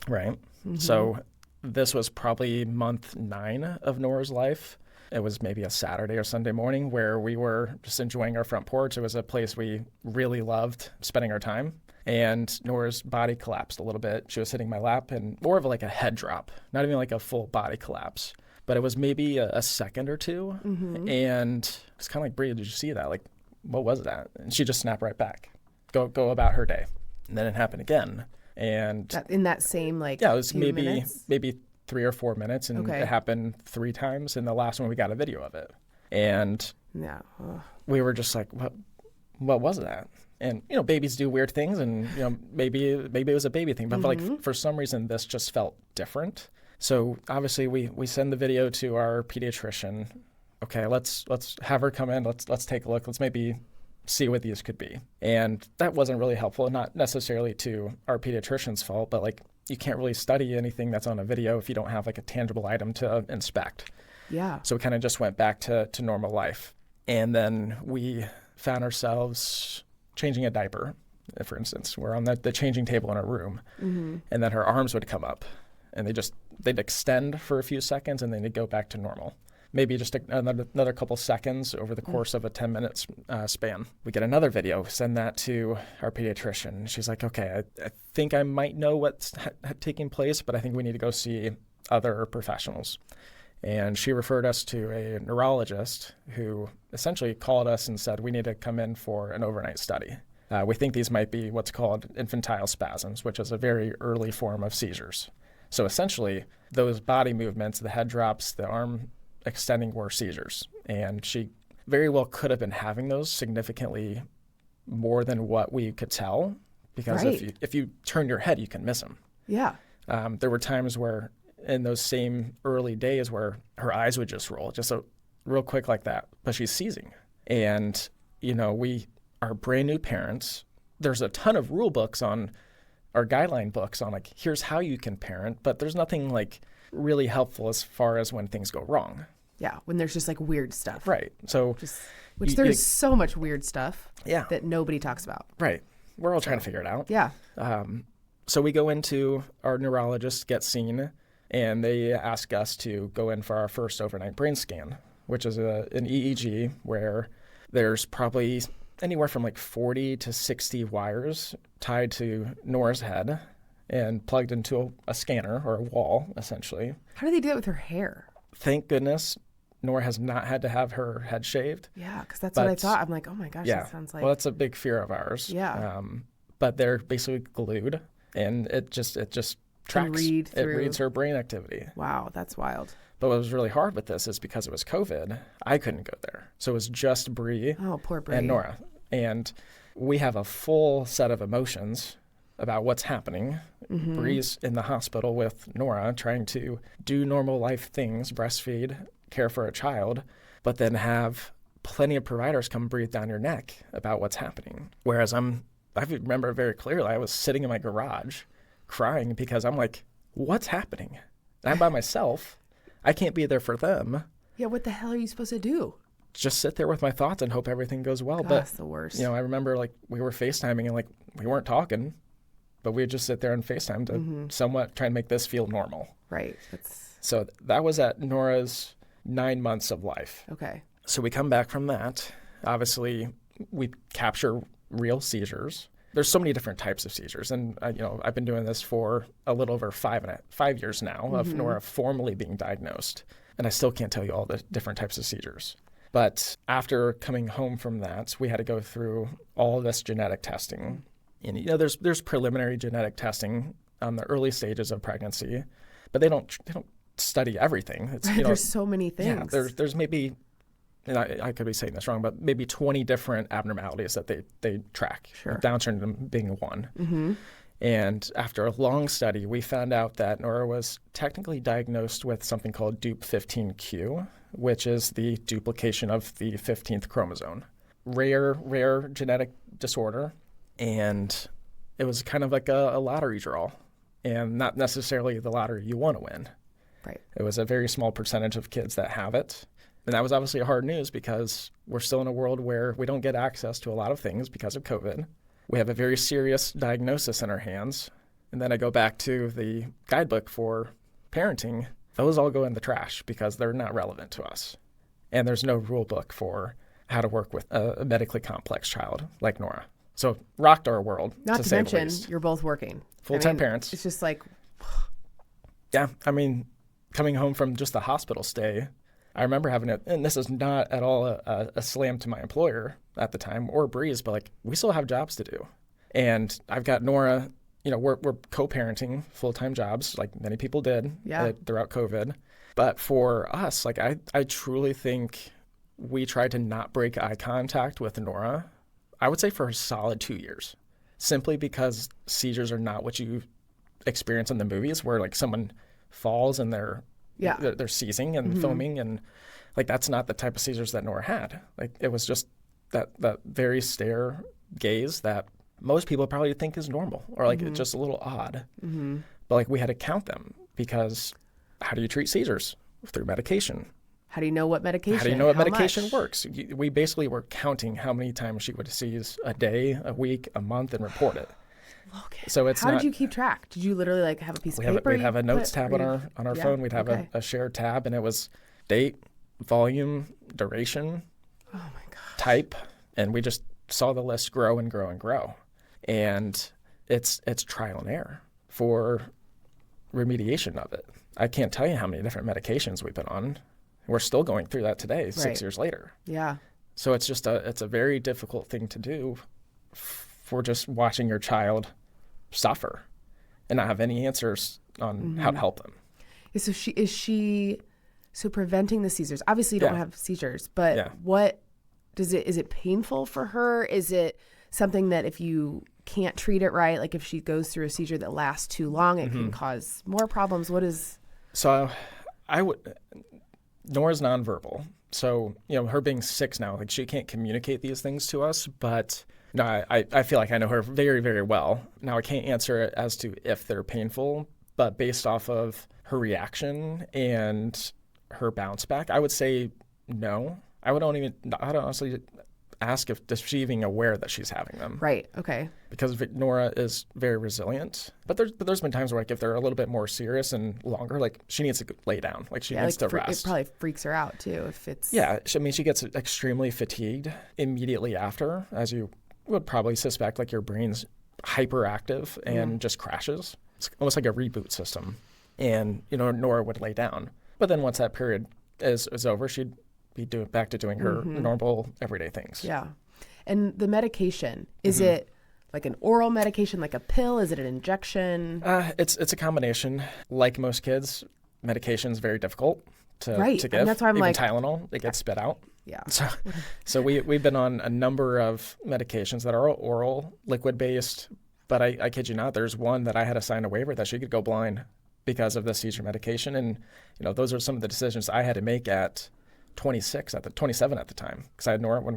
right? Mm-hmm. So this was probably month 9 of Nora's life. It was maybe a Saturday or Sunday morning where we were just enjoying our front porch. It was a place we really loved spending our time. And Nora's body collapsed a little bit. She was sitting in my lap and more of like a head drop, not even like a full body collapse. But it was maybe a second or two. Mm-hmm. And it's kind of like, Bree, did you see that? Like, what was that? And she just snapped right back. Go about her day. And then it happened again. And in that same it was maybe 3 or 4 minutes. And it happened 3 times. And the last one we got a video of it. And we were just like, what was that? And, babies do weird things and, maybe it was a baby thing, but like for some reason this just felt different. So obviously we send the video to our pediatrician. Okay, let's have her come in. Let's take a look. Let's maybe see what these could be. And that wasn't really helpful, not necessarily to our pediatrician's fault, but like you can't really study anything that's on a video if you don't have like a tangible item to inspect. Yeah. So we kind of just went back to normal life. And then we found ourselves changing a diaper, for instance. We're on the changing table in our room, and then her arms would come up, and they'd extend for a few seconds, and then they'd go back to normal. Maybe just another couple seconds over the course of a 10-minute span. We get another video, send that to our pediatrician. She's like, okay, I think I might know what's taking place, but I think we need to go see other professionals. And she referred us to a neurologist who essentially called us and said, we need to come in for an overnight study. We think these might be what's called infantile spasms, which is a very early form of seizures. So essentially, those body movements, the head drops, the arm extending, were seizures. And she very well could have been having those significantly more than what we could tell, because if you turn your head, you can miss them. Yeah. There were times where in those same early days where her eyes would just roll, just real quick like that, but she's seizing. And, we are brand new parents. There's a ton of rule books or guideline books on like, here's how you can parent, but there's nothing like really helpful as far as when things go wrong. Yeah, when there's just like weird stuff. Right. So, there's so much weird stuff that nobody talks about. Right. We're all trying to figure it out. Yeah. So we go into our neurologist, get seen, and they ask us to go in for our first overnight brain scan, which is an EEG where there's probably anywhere from like 40 to 60 wires tied to Nora's head and plugged into a scanner or a wall, essentially. How do they do it with her hair? Thank goodness Nora has not had to have her head shaved. Yeah, because that's what I thought. I'm like, oh my gosh, that sounds like... Well, that's a big fear of ours. Yeah. But they're basically glued, and it just tracks. It reads her brain activity. Wow, that's wild. But what was really hard with this is because it was COVID, I couldn't go there. So it was just Bree. Oh, poor Bree. And Nora. And we have a full set of emotions about what's happening. Mm-hmm. Bree's in the hospital with Nora trying to do normal life things, breastfeed, care for a child, but then have plenty of providers come breathe down your neck about what's happening. Whereas I remember very clearly, I was sitting in my garage crying because I'm like, what's happening? And I'm by myself. I can't be there for them. Yeah, what the hell are you supposed to do? Just sit there with my thoughts and hope everything goes well. God, but that's the worst. I remember like we were FaceTiming and like we weren't talking, but we'd just sit there and FaceTime to somewhat try and make this feel normal. Right. So that was at Nora's 9 months of life. Okay. So we come back from that. Obviously, we capture real seizures. There's so many different types of seizures. And, I've been doing this for a little over 5 years now of Nora formally being diagnosed. And I still can't tell you all the different types of seizures. But after coming home from that, we had to go through all this genetic testing. And, there's preliminary genetic testing on the early stages of pregnancy, but they don't study everything. It's, there's so many things. Yeah, there's maybe, and I could be saying this wrong, but maybe 20 different abnormalities that they track. Sure. Down syndrome being one. Mm-hmm. And after a long study, we found out that Nora was technically diagnosed with something called DUP15Q, which is the duplication of the 15th chromosome. Rare genetic disorder. And it was kind of like a lottery draw, and not necessarily the lottery you want to win. Right. It was a very small percentage of kids that have it. And that was obviously hard news because we're still in a world where we don't get access to a lot of things because of COVID. We have a very serious diagnosis in our hands. And then I go back to the guidebook for parenting. Those all go in the trash because they're not relevant to us. And there's no rule book for how to work with a medically complex child like Nora. So rocked our world. Not to mention, you're both working. Full-time parents. It's just like... Yeah, coming home from just a hospital stay, I remember having it, and this is not at all a slam to my employer at the time or Breeze, but like we still have jobs to do. And I've got Nora, we're co-parenting full-time jobs like many people did throughout COVID. But for us, like I truly think we tried to not break eye contact with Nora, I would say for a solid 2 years, simply because seizures are not what you experience in the movies where like someone falls and they're seizing and foaming, and like that's not the type of seizures that Nora had. Like it was just that very stare gaze that most people probably think is normal or like it's just a little odd. Mm-hmm. But like we had to count them because how do you treat seizures? Through medication. How do you know what medication? How do you know what medication works? We basically were counting how many times she would seize a day, a week, a month, and report it. Okay. So it's how did you keep track? Did you literally like have a piece of paper? We'd have a notes tab on our phone. We'd have a shared tab, and it was date, volume, duration, type, and we just saw the list grow and grow and grow. And it's trial and error for remediation of it. I can't tell you how many different medications we've been on. We're still going through that today, 6 years later. Yeah. So it's just it's a very difficult thing to do for just watching your child suffer and not have any answers on how to help them. So so preventing the seizures, obviously you don't have seizures, but what is it painful for her? Is it something that if you can't treat it right, like if she goes through a seizure that lasts too long, it can cause more problems? What is... So Nora's nonverbal. So, her being 6 now, like she can't communicate these things to us, but no, I feel like I know her very, very well. Now I can't answer as to if they're painful, but based off of her reaction and her bounce back, I would say no. I'd honestly ask if is she even aware that she's having them. Right. Okay. Because Nora is very resilient, but there's been times where like if they're a little bit more serious and longer, like she needs to lay down, like she needs to rest. It probably freaks her out too if it's. Yeah, she gets extremely fatigued immediately after, as you would probably suspect. Like your brain's hyperactive and just crashes. It's almost like a reboot system, and Nora would lay down, but then once that period is over, she'd be back to doing her normal everyday things. Yeah. And the medication, is it like an oral medication, like a pill? Is it an injection? It's a combination. Like most kids, medication is very difficult to give. And that's why I'm even like Tylenol, it gets spit out. Yeah. So we've been on a number of medications that are oral, liquid-based, but I kid you not, there's one that I had to sign a waiver that she could go blind because of the seizure medication. And, those are some of the decisions I had to make at 27 at the time, because I had Nora when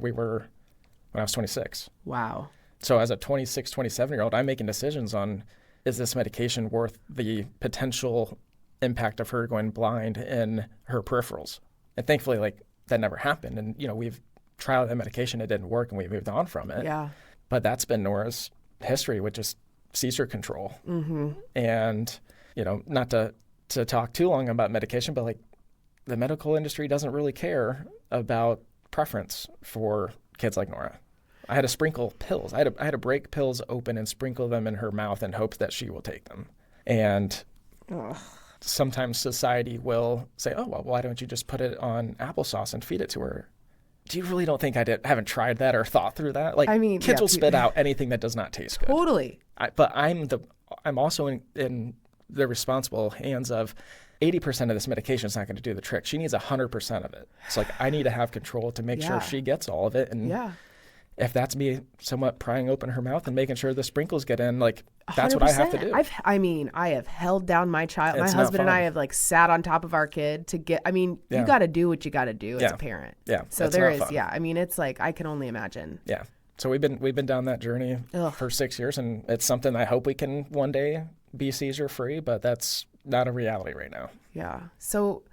I was 26. Wow. So as a 26, 27-year-old, I'm making decisions on, is this medication worth the potential impact of her going blind in her peripherals? And thankfully, like, that never happened. And, we've tried that medication, it didn't work, and we moved on from it. Yeah. But that's been Nora's history with just seizure control. And, not to talk too long about medication, but like, the medical industry doesn't really care about preference for kids like Nora. I had to sprinkle pills. I had to break pills open and sprinkle them in her mouth in hopes that she will take them. And sometimes society will say, oh, well, why don't you just put it on applesauce and feed it to her? Do you really don't think haven't tried that or thought through that? Like, kids will spit out anything that does not taste good. Totally. But I'm also in the responsible hands of 80% of this medication is not going to do the trick. She needs 100% of it. It's like I need to have control to make sure she gets all of it. And if that's me somewhat prying open her mouth and making sure the sprinkles get in, like that's 100%. What I have to do. I have held down my child. It's my husband and I have like sat on top of our kid to get. You got to do what you got to do as a parent. Yeah. So there is. Fun. Yeah. It's like I can only imagine. Yeah. So we've been down that journey for 6 years, and it's something I hope we can one day be seizure free, but that's not a reality right now. Yeah. So,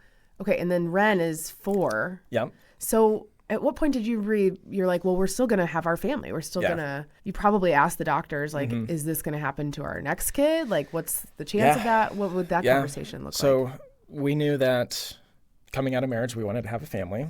okay. And then Ren is 4. Yep. So at what point did you're like, well, we're still going to have our family. We're still going to, you probably asked the doctors, like, is this going to happen to our next kid? Like, what's the chance of that? What would that conversation look like? So we knew that coming out of marriage, we wanted to have a family.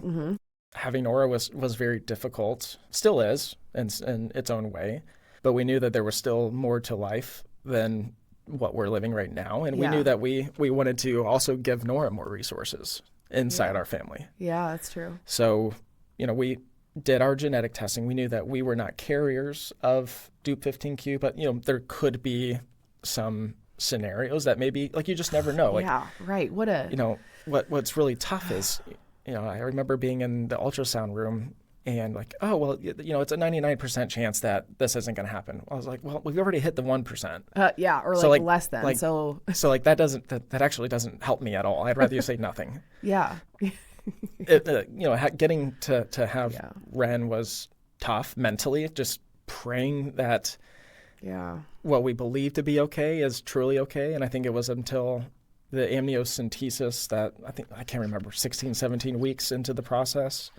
Having Nora was very difficult, still is in its own way, but we knew that there was still more to life than what we're living right now. And we knew that we wanted to also give Nora more resources inside our family. Yeah, that's true. So, we did our genetic testing. We knew that we were not carriers of Dup15q, but, there could be some scenarios that maybe, like, you just never know. Like, yeah, right. What's really tough is, I remember being in the ultrasound room and like, oh, well, it's a 99% chance that this isn't going to happen. I was like, well, we've already hit the 1%. Or so less than. So like that actually doesn't help me at all. I'd rather you say nothing. Yeah. Getting to have Ren was tough mentally, just praying that what we believe to be okay is truly okay. And I think it was until the amniocentesis that I can't remember, 16, 17 weeks into the process,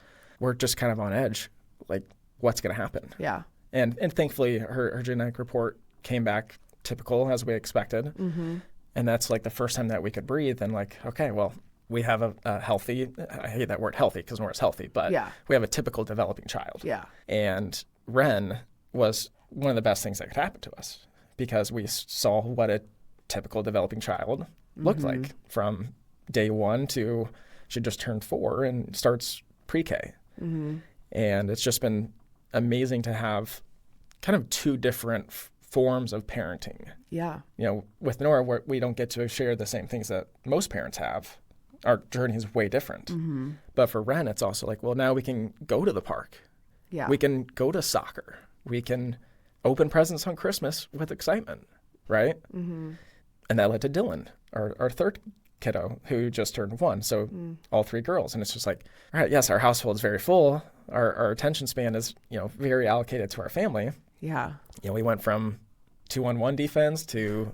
we're just kind of on edge, like what's going to happen. Yeah. And thankfully her genetic report came back typical as we expected. And that's like the first time that we could breathe and like, okay, well, we have a healthy, I hate that word healthy because Nora's healthy, but we have a typical developing child. Yeah. And Ren was one of the best things that could happen to us because we saw what a typical developing child looked like from day 1 to she just turned 4 and starts pre-K. And it's just been amazing to have kind of two different forms of parenting. Yeah. With Nora, we don't get to share the same things that most parents have. Our journey is way different. Mm-hmm. But for Ren, it's also like, well, now we can go to the park. Yeah. We can go to soccer. We can open presents on Christmas with excitement, right? Mm-hmm. And that led to Dylan, our third kiddo, who just turned 1. So all 3 girls. And it's just like, all right, yes, our household is very full. Our attention span is, very allocated to our family. Yeah. We went from 2-on-1 defense to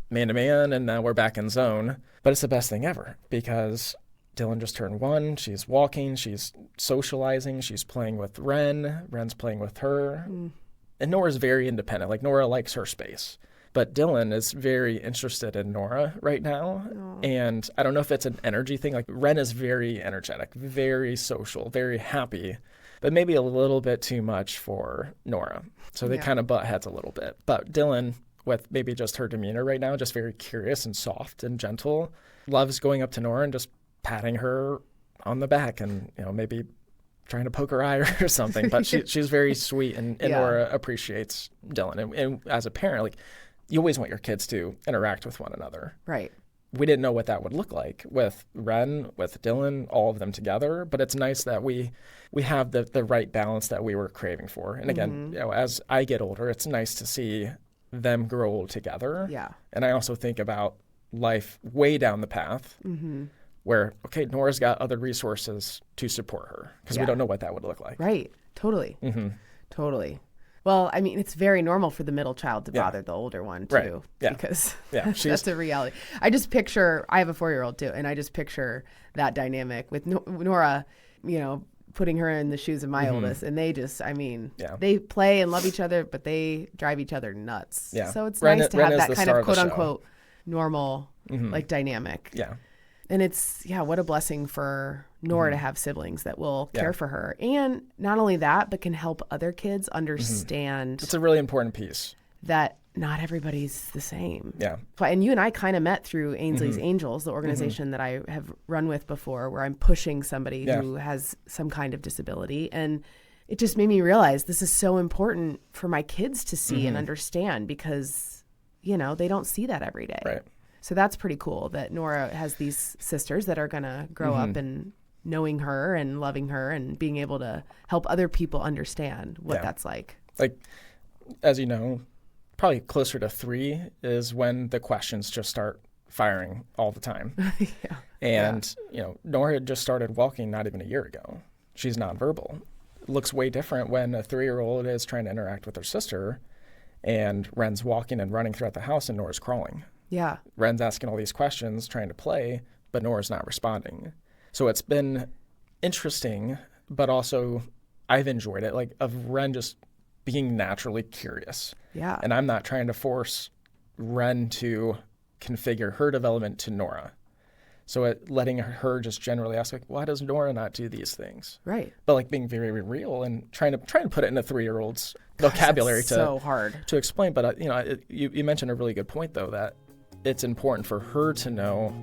man-to-man, and now we're back in zone. But it's the best thing ever because Dylan just turned 1. She's walking. She's socializing. She's playing with Ren. Ren's playing with her. And Nora's very independent. Like, Nora likes her space. But Dylan is very interested in Nora right now. Aww. And I don't know if it's an energy thing. Like, Ren is very energetic, very social, very happy, but maybe a little bit too much for Nora. So they kind of butt heads a little bit. But Dylan, with maybe just her demeanor right now, just very curious and soft and gentle, loves going up to Nora and just patting her on the back and, maybe trying to poke her eye or something. But she's very sweet, and Nora appreciates Dylan. And as a parent, like, you always want your kids to interact with one another. Right. We didn't know what that would look like with Ren, with Dylan, all of them together. But it's nice that we have the right balance that we were craving for. And again, as I get older, it's nice to see them grow old together. Yeah. And I also think about life way down the path where, okay, Nora's got other resources to support her because we don't know what that would look like. Right. Totally. Mm-hmm. Totally. Well, I mean, it's very normal for the middle child to bother the older one, too, right. because that's a reality. I just picture, I have a 4-year-old, too, and I just picture that dynamic with Nora, putting her in the shoes of my oldest, and they just, they play and love each other, but they drive each other nuts. Yeah. So it's nice to have that kind of quote-unquote normal, dynamic. Yeah. And it's, what a blessing for Nora to have siblings that will care for her. And not only that, but can help other kids understand. It's a really important piece. That not everybody's the same. Yeah. And you and I kind of met through Ainsley's Angels, the organization that I have run with before, where I'm pushing somebody who has some kind of disability. And it just made me realize this is so important for my kids to see and understand because, they don't see that every day. Right. So that's pretty cool that Nora has these sisters that are going to grow up and knowing her and loving her and being able to help other people understand what that's like. Like, as you know, probably closer to 3 is when the questions just start firing all the time. And, Nora had just started walking not even a year ago. She's nonverbal. It looks way different when a 3-year-old is trying to interact with her sister and Ren's walking and running throughout the house and Nora's crawling. Yeah. Ren's asking all these questions, trying to play, but Nora's not responding. So it's been interesting, but also I've enjoyed it, like, of Ren just being naturally curious. Yeah. And I'm not trying to force Ren to configure her development to Nora. So letting her just generally ask, like, why does Nora not do these things? Right. But, like, being very, very real and trying to put it in a 3-year-old's vocabulary so hard to explain. But, you mentioned a really good point, though, that it's important for her to know.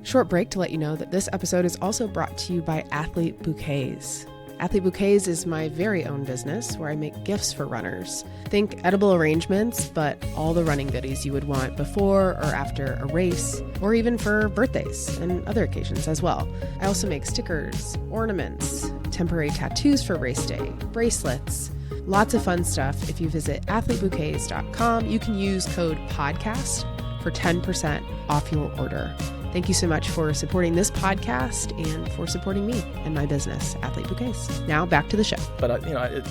Short break to let you know that this episode is also brought to you by Athlete Bouquets. Athlete Bouquets is my very own business where I make gifts for runners. Think edible arrangements, but all the running goodies you would want before or after a race, or even for birthdays and other occasions as well. I also make stickers, ornaments, temporary tattoos for race day, bracelets, lots of fun stuff. If you visit athletebouquets.com, you can use code PODCAST for 10% off your order. Thank you so much for supporting this podcast and for supporting me and my business, Athlete Bouquets. Now back to the show. But,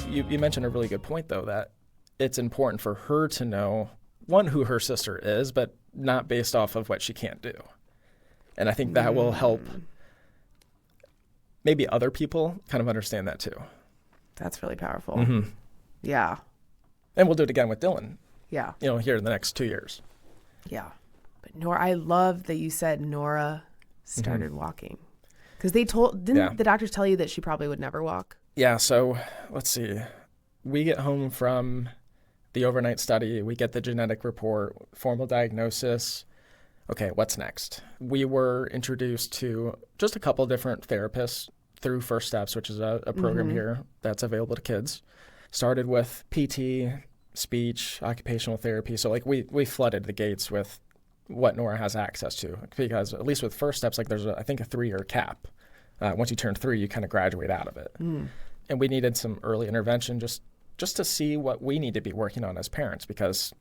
you mentioned a really good point, though, that it's important for her to know, one, who her sister is, but not based off of what she can't do. And I think that will help maybe other people kind of understand that, too. That's really powerful. Yeah. And we'll do it again with Dylan. Yeah. Here in the next 2 years. Yeah. But Nora, I love that you said Nora started walking. Because didn't the doctors tell you that she probably would never walk? Yeah. So let's see. We get home from the overnight study. We get the genetic report, formal diagnosis. Okay, what's next? We were introduced to just a couple different therapists through First Steps, which is a program here that's available to kids. Started with PT, speech, occupational therapy. So like we flooded the gates with what Nora has access to, because at least with First Steps, like there's I think a 3-year cap. Once you turn 3, you kind of graduate out of it. And we needed some early intervention just to see what we need to be working on as parents, because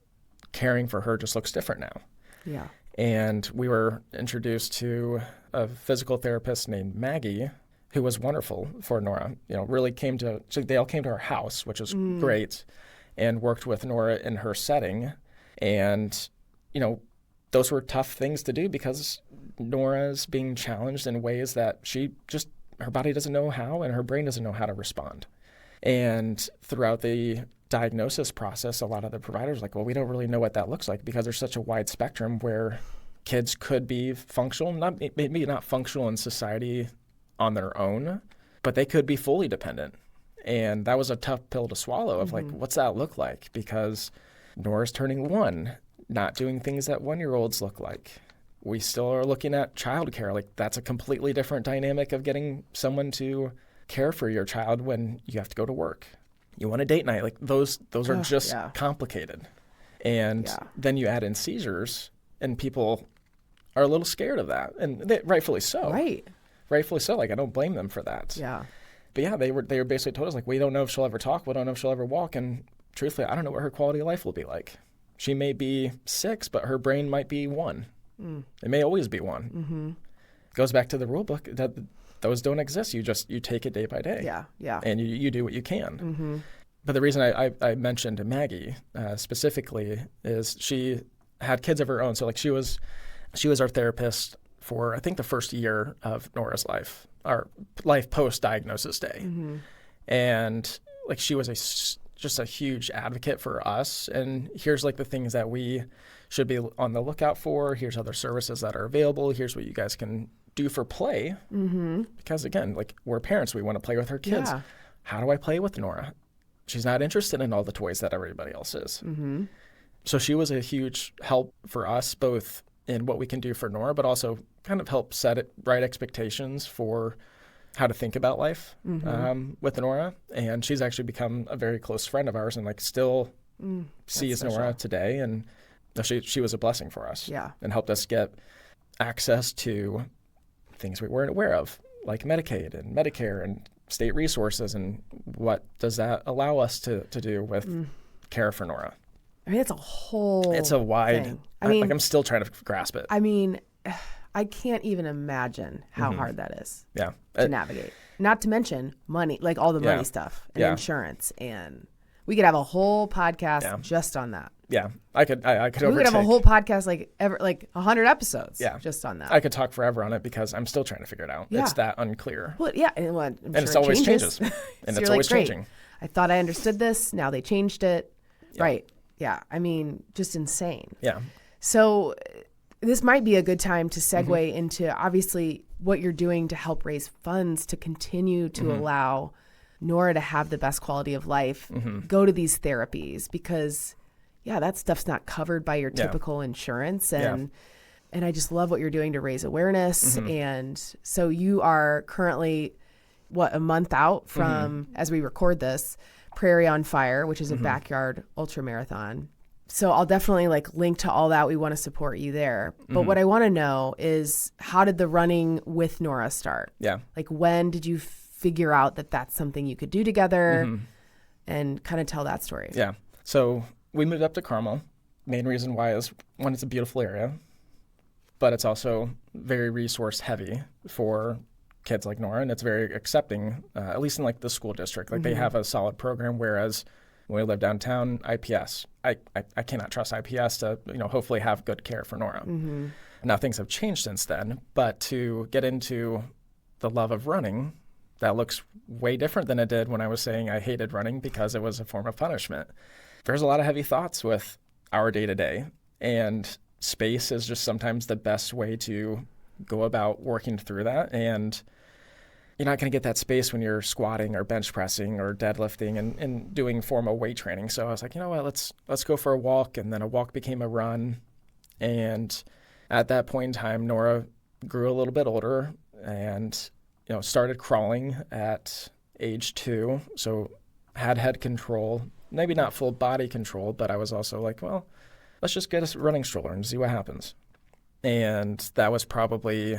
caring for her just looks different now. Yeah. And we were introduced to a physical therapist named Maggie, who was wonderful for Nora. Really they all came to our house, which was great, and worked with Nora in her setting. And, those were tough things to do because Nora's being challenged in ways that her body doesn't know how, and her brain doesn't know how to respond. And throughout the diagnosis process, a lot of the providers are like, well, we don't really know what that looks like, because there's such a wide spectrum where kids could be functional, maybe not functional in society on their own, but they could be fully dependent. And that was a tough pill to swallow of like, what's that look like? Because Nora's turning 1, not doing things that 1-year-olds look like. We still are looking at childcare. Like, that's a completely different dynamic of getting someone to care for your child when you have to go to work. You want a date night. Like, those are just complicated. And then you add in seizures, and people are a little scared of that. And rightfully so. Right. Rightfully so. Like, I don't blame them for that. Yeah. But yeah, they were basically told us, like, we don't know if she'll ever talk. We don't know if she'll ever walk. And truthfully, I don't know what her quality of life will be like. She may be 6, but her brain might be 1. It may always be 1. It goes back to the rule book that those don't exist. You take it day by day. Yeah. And you do what you can. But the reason I mentioned Maggie specifically is she had kids of her own. So like she was our therapist for, I think, the first year of Nora's life, our life post-diagnosis day. And like she was just a huge advocate for us. And here's like the things that we should be on the lookout for. Here's other services that are available. Here's what you guys can do for play. Because again, like, we're parents, we want to play with our kids. Yeah. How do I play with Nora? She's not interested in all the toys that everybody else is. So she was a huge help for us, both in what we can do for Nora, but also kind of help set right expectations for how to think about life with Nora. And she's actually become a very close friend of ours, and like still sees Nora today. And she was a blessing for us. Yeah. And helped us get access to things we weren't aware of, like Medicaid and Medicare and state resources. And what does that allow us to do with care for Nora? I mean, it's a wide thing. I mean, I'm still trying to grasp it. I mean, I can't even imagine how hard that is to navigate. Not to mention money, like all the money stuff and insurance. And we could have a whole podcast just on that. Yeah, I could. We could have a whole podcast like 100 episodes. Just on that. I could talk forever on it because I'm still trying to figure it out. Yeah. It's that unclear. Well, yeah, and it's always changes, and so it's always changing. I thought I understood this. Now they changed it. Yeah. Right. Yeah. I mean, just insane. Yeah. So this might be a good time to segue into obviously what you're doing to help raise funds to continue to allow Nora to have the best quality of life, go to these therapies, because that stuff's not covered by your typical insurance. And I just love what you're doing to raise awareness. And so you are currently, a month out from, as we record this, Prairie on Fire, which is a backyard ultramarathon. So I'll definitely link to all that. We want to support you there. But what I want to know is, how did the running with Nora start? Yeah. When did you figure out that that's something you could do together, and kind of tell that story? Yeah. So we moved up to Carmel. Main reason why is, one, it's a beautiful area, but it's also very resource heavy for kids like Nora, and it's very accepting, at least in the school district. They have a solid program, whereas when we live downtown, IPS, I cannot trust IPS to hopefully have good care for Nora. Now things have changed since then, but to get into the love of running, that looks way different than it did when I was saying I hated running because it was a form of punishment. There's a lot of heavy thoughts with our day-to-day, and space is just sometimes the best way to go about working through that. And you're not going to get that space when you're squatting or bench pressing or deadlifting and doing formal weight training. So I was like, you know what, let's go for a walk. And then a walk became a run. And at that point in time, Nora grew a little bit older and started crawling at age 2. So had head control maybe not full body control, but I was also like, well, let's just get a running stroller and see what happens. And that was probably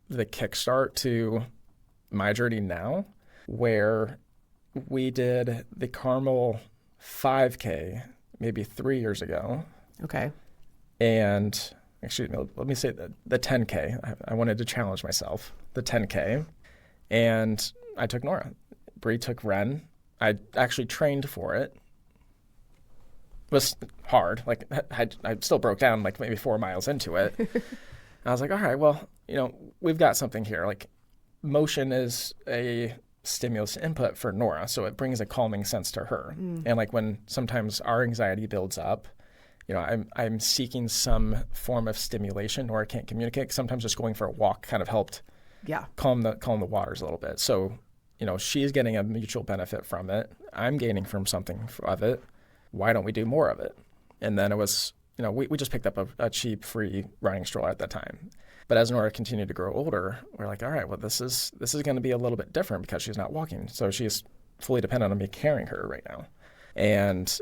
the kickstart to my journey now, where we did the Carmel 5K maybe 3 years ago. Okay. And excuse me, let me say the 10K. I wanted to challenge myself, the 10K. And I took Nora. Bree took Ren. I actually trained for it. It was hard. Like I still broke down like maybe 4 miles into it. I was like, all right, well, we've got something here. Like motion is a stimulus input for Nora, so it brings a calming sense to her. And like when sometimes our anxiety builds up, I'm seeking some form of stimulation. Nora can't communicate. Sometimes just going for a walk kind of helped calm the waters a little bit. So, she's getting a mutual benefit from it. I'm gaining from something of it. Why don't we do more of it? And then it was, we just picked up a cheap, free running stroller at that time. But as Nora continued to grow older, we're like, all right, well, this is going to be a little bit different because she's not walking. So she's fully dependent on me carrying her right now. And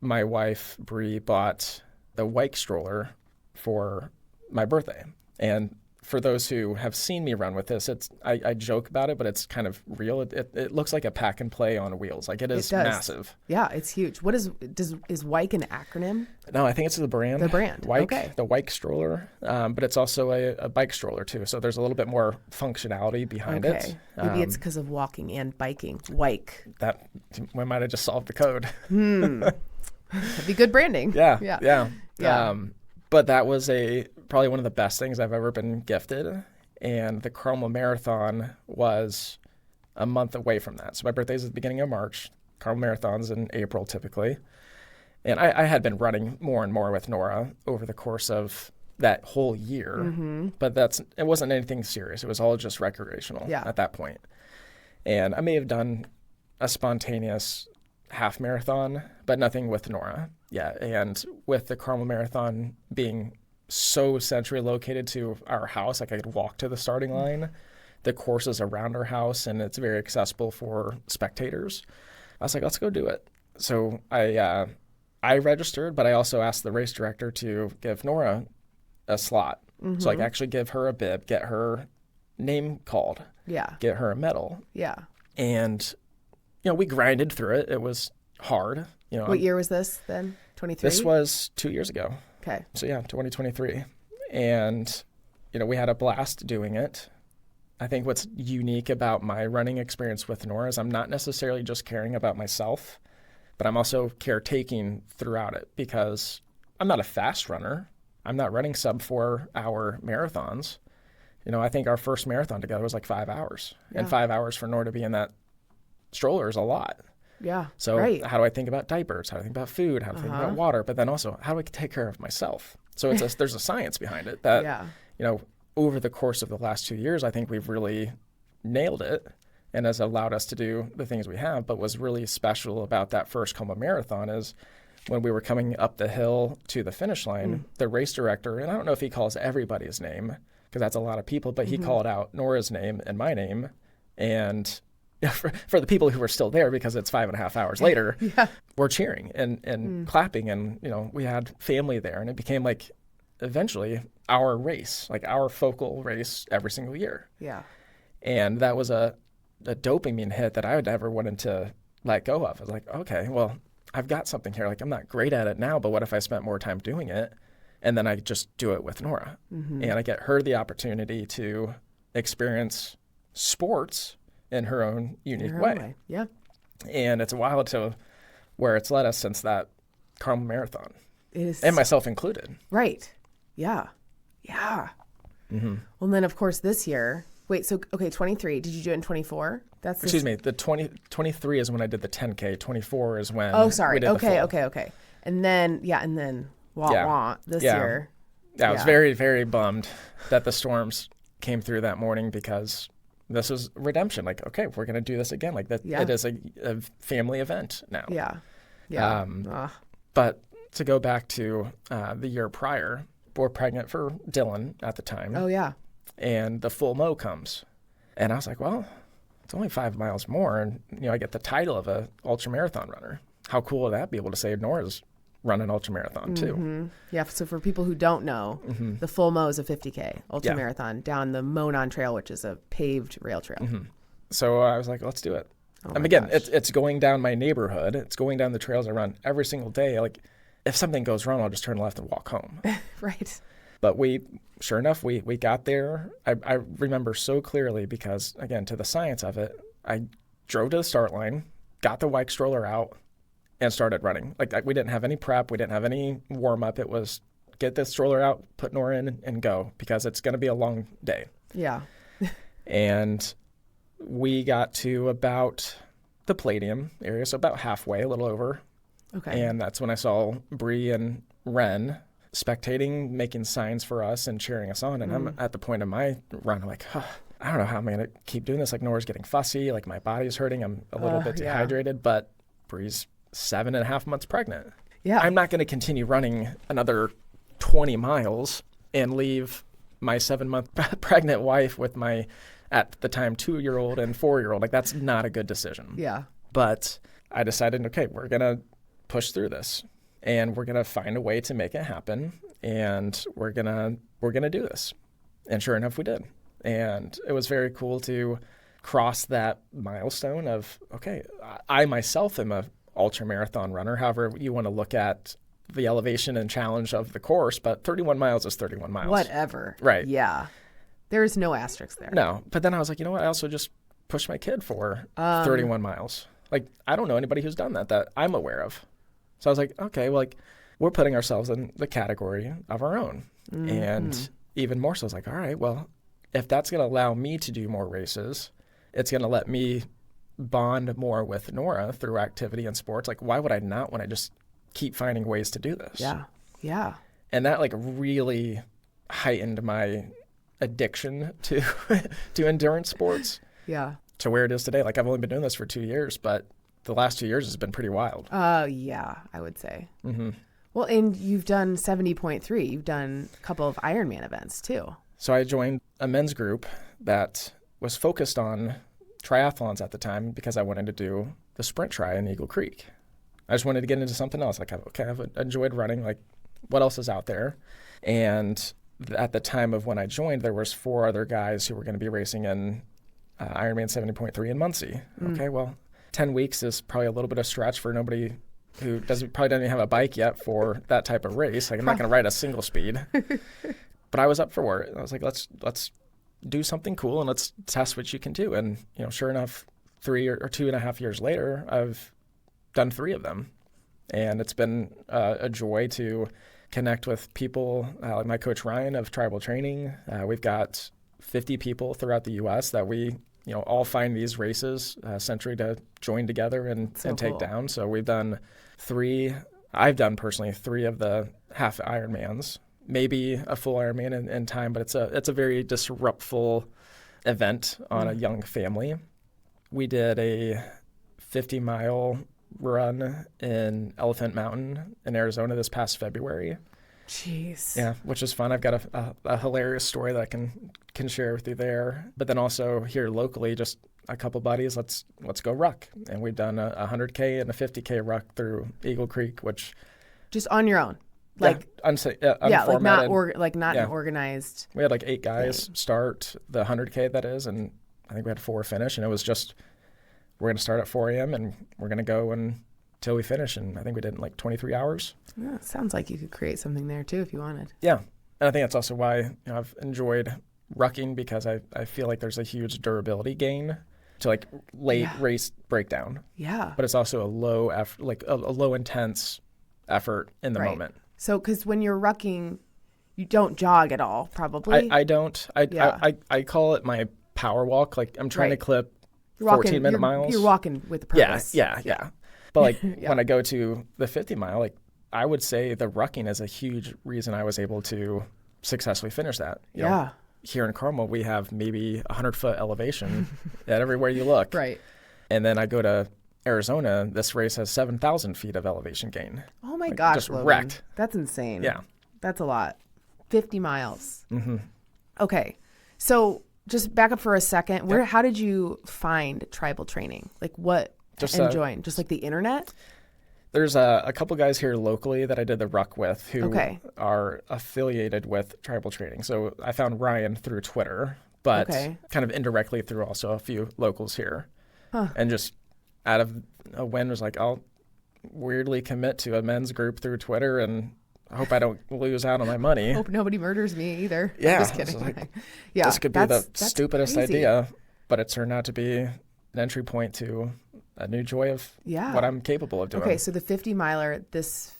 my wife, Bree, bought the Wike stroller for my birthday. And for those who have seen me run with this, I joke about it, but it's kind of real. It looks like a pack and play on wheels. Like it is massive. Yeah, it's huge. Is Wike an acronym? No, I think it's the brand. The brand. Wike, okay. The Wike stroller, but it's also a bike stroller too. So there's a little bit more functionality behind it. Maybe it's because of walking and biking. Wike. That we might have just solved the code. That'd be good branding. Yeah. But that was probably one of the best things I've ever been gifted. And the Carmel Marathon was a month away from that. So my birthday is at the beginning of March. Carmel Marathon's in April typically. And I had been running more and more with Nora over the course of that whole year. But it wasn't anything serious. It was all just recreational at that point. And I may have done a spontaneous half marathon, but nothing with Nora. Yeah, and with the Carmel Marathon being so centrally located to our house, like I could walk to the starting line. The course is around our house, and it's very accessible for spectators. I was like, let's go do it. So I registered, but I also asked the race director to give Nora a slot. So I could actually give her a bib, get her name called, get her a medal. Yeah. And we grinded through it. It was hard. What year was this then? 23? This was 2 years ago. Okay. So 2023. And, we had a blast doing it. I think what's unique about my running experience with Nora is I'm not necessarily just caring about myself, but I'm also caretaking throughout it because I'm not a fast runner. I'm not running sub 4 hour marathons. I think our first marathon together was like 5 hours. And 5 hours for Nora to be in that stroller is a lot. Yeah. So how do I think about diapers? How do I think about food? How do I think about water? But then also, how do I take care of myself? So there's a science behind it that, over the course of the last 2 years, I think we've really nailed it and has allowed us to do the things we have. But what's really special about that first Carmel Marathon is when we were coming up the hill to the finish line, the race director, and I don't know if he calls everybody's name because that's a lot of people, but he called out Nora's name and my name. And for the people who were still there, because it's 5.5 hours later, we're cheering and clapping. And, we had family there. And it became like eventually our race, like our focal race every single year. Yeah. And that was a dopamine hit that I would never wanted to let go of. I was like, okay, well, I've got something here. Like I'm not great at it now, but what if I spent more time doing it? And then I just do it with Nora. And I get her the opportunity to experience sports in her own unique way. Yeah. And it's wild to where it's led us since that Carmel Marathon. It is. And myself included. Right. Yeah. Yeah. Well, and then of course this year, 23. Did you do it in 24? Excuse me. The 23 is when I did the 10K. 24 is when we did Okay. And then, this year. Yeah, I was very, very bummed that the storms came through that morning because this was redemption. Like, okay, we're going to do this again. Like that, it is a family event now. Yeah. Yeah. But to go back to the year prior, we're pregnant for Dylan at the time. Oh, yeah. And the full MO comes. And I was like, well, it's only 5 miles more. And, I get the title of a ultramarathon runner. how cool would that be able to say Nora's run an ultramarathon too? Yeah, so for people who don't know, the full MO is a 50K ultramarathon down the Monon Trail, which is a paved rail trail. So I was like, let's do it. And again, it's going down my neighborhood. It's going down the trails I run every single day. Like, if something goes wrong, I'll just turn left and walk home. Right. But sure enough, we got there. I remember so clearly because, again, to the science of it, I drove to the start line, got the bike stroller out, and started running. Like, we didn't have any prep. We didn't have any warm-up. It was get the stroller out, put Nora in, and go, because it's going to be a long day. Yeah. And we got to about the Palladium area, so about halfway, a little over. Okay. And that's when I saw Bree and Ren spectating, making signs for us and cheering us on. And I'm at the point of my run, I'm like, I don't know how I'm going to keep doing this. Like, Nora's getting fussy. Like, my body's hurting. I'm a little bit dehydrated. But Bree's 7.5 months pregnant. Yeah. I'm not going to continue running another 20 miles and leave my 7-month pregnant wife with my, at the time, 2-year-old and 4-year-old. Like, that's not a good decision. Yeah. But I decided, okay, we're going to push through this, and we're going to find a way to make it happen, and we're going to do this. And sure enough, we did. And it was very cool to cross that milestone of, okay, I myself am a ultramarathon runner, however you want to look at the elevation and challenge of the course, but 31 miles is 31 miles. Whatever. Right. Yeah. There's no asterisks there. No. But then I was like, you know what? I also just pushed my kid for 31 miles. Like, I don't know anybody who's done that I'm aware of. So I was like, okay, well, like, we're putting ourselves in the category of our own. And even more so, I was like, all right, well, if that's going to allow me to do more races, it's going to let me bond more with Nora through activity and sports. Like, why would I not want to just keep finding ways to do this? Yeah. Yeah. And that, like, really heightened my addiction to to endurance sports. Yeah. To where it is today. Like, I've only been doing this for 2 years, but the last 2 years has been pretty wild. Yeah, I would say. Well, and you've done 70.3. You've done a couple of Ironman events too. So I joined a men's group that was focused on triathlons at the time because I wanted to do the sprint tri in Eagle Creek. I just wanted to get into something else. Like, okay, I've enjoyed running. Like, what else is out there? And at the time of when I joined, there was 4 other guys who were going to be racing in Ironman 70.3 in Muncie. Okay, well, 10 weeks is probably a little bit of stretch for nobody who probably doesn't even have a bike yet for that type of race. Like, I'm not going to ride a single speed. But I was up for it. I was like, let's do something cool and let's test what you can do. And, you know, sure enough, 3 or 2.5 years later, I've done 3 of them. And it's been a joy to connect with people like my coach Ryan of Tribal Training. We've got 50 people throughout the U.S. that we, you know, all find these races essentially to join together and take down. So we've done 3. I've done personally 3 of the half Ironmans, maybe a full Ironman in time, but it's a very disruptful event on a young family. We did a 50-mile run in Elephant Mountain in Arizona this past February. Jeez. Yeah, which is fun. I've got a hilarious story that I can share with you there. But then also here locally, just a couple buddies, let's go ruck. And we've done a 100K and a 50K ruck through Eagle Creek, which just on your own. Like unformatted. like not an organized. We had like 8 guys start the 100K, that is, and I think we had 4 finish, and it was just, we're going to start at 4 a.m. and we're going to go until we finish, and I think we did in like 23 hours. Yeah, it sounds like you could create something there too if you wanted. Yeah, and I think that's also why, you know, I've enjoyed rucking, because I feel like there's a huge durability gain to like late race breakdown. Yeah. But it's also a low effort, like a low intense effort in the moment. So, because when you're rucking, you don't jog at all, probably. I don't. I call it my power walk. Like, I'm trying to clip 14-minute miles. You're walking with a purpose. Yeah. But like when I go to the 50 mile, like, I would say the rucking is a huge reason I was able to successfully finish that. You know, here in Carmel, we have maybe 100-foot elevation at everywhere you look. Right. And then I go to Arizona, this race has 7,000 feet of elevation gain. Oh my gosh, just Logan. wrecked. That's insane. Yeah. That's a lot. 50 miles. Mm-hmm. Okay. So just back up for a second. How did you find tribal training? Like, what join? Just like the internet? There's a couple guys here locally that I did the ruck with who are affiliated with Tribal Training. So I found Ryan through Twitter, but kind of indirectly through also a few locals here. And just out of a whim was like, I'll weirdly commit to a men's group through Twitter and I hope I don't lose out on my money. Hope nobody murders me either. Yeah. I'm just kidding. Like, this could be the stupidest idea, but it turned out to be an entry point to a new joy of what I'm capable of doing. Okay, so the 50 miler this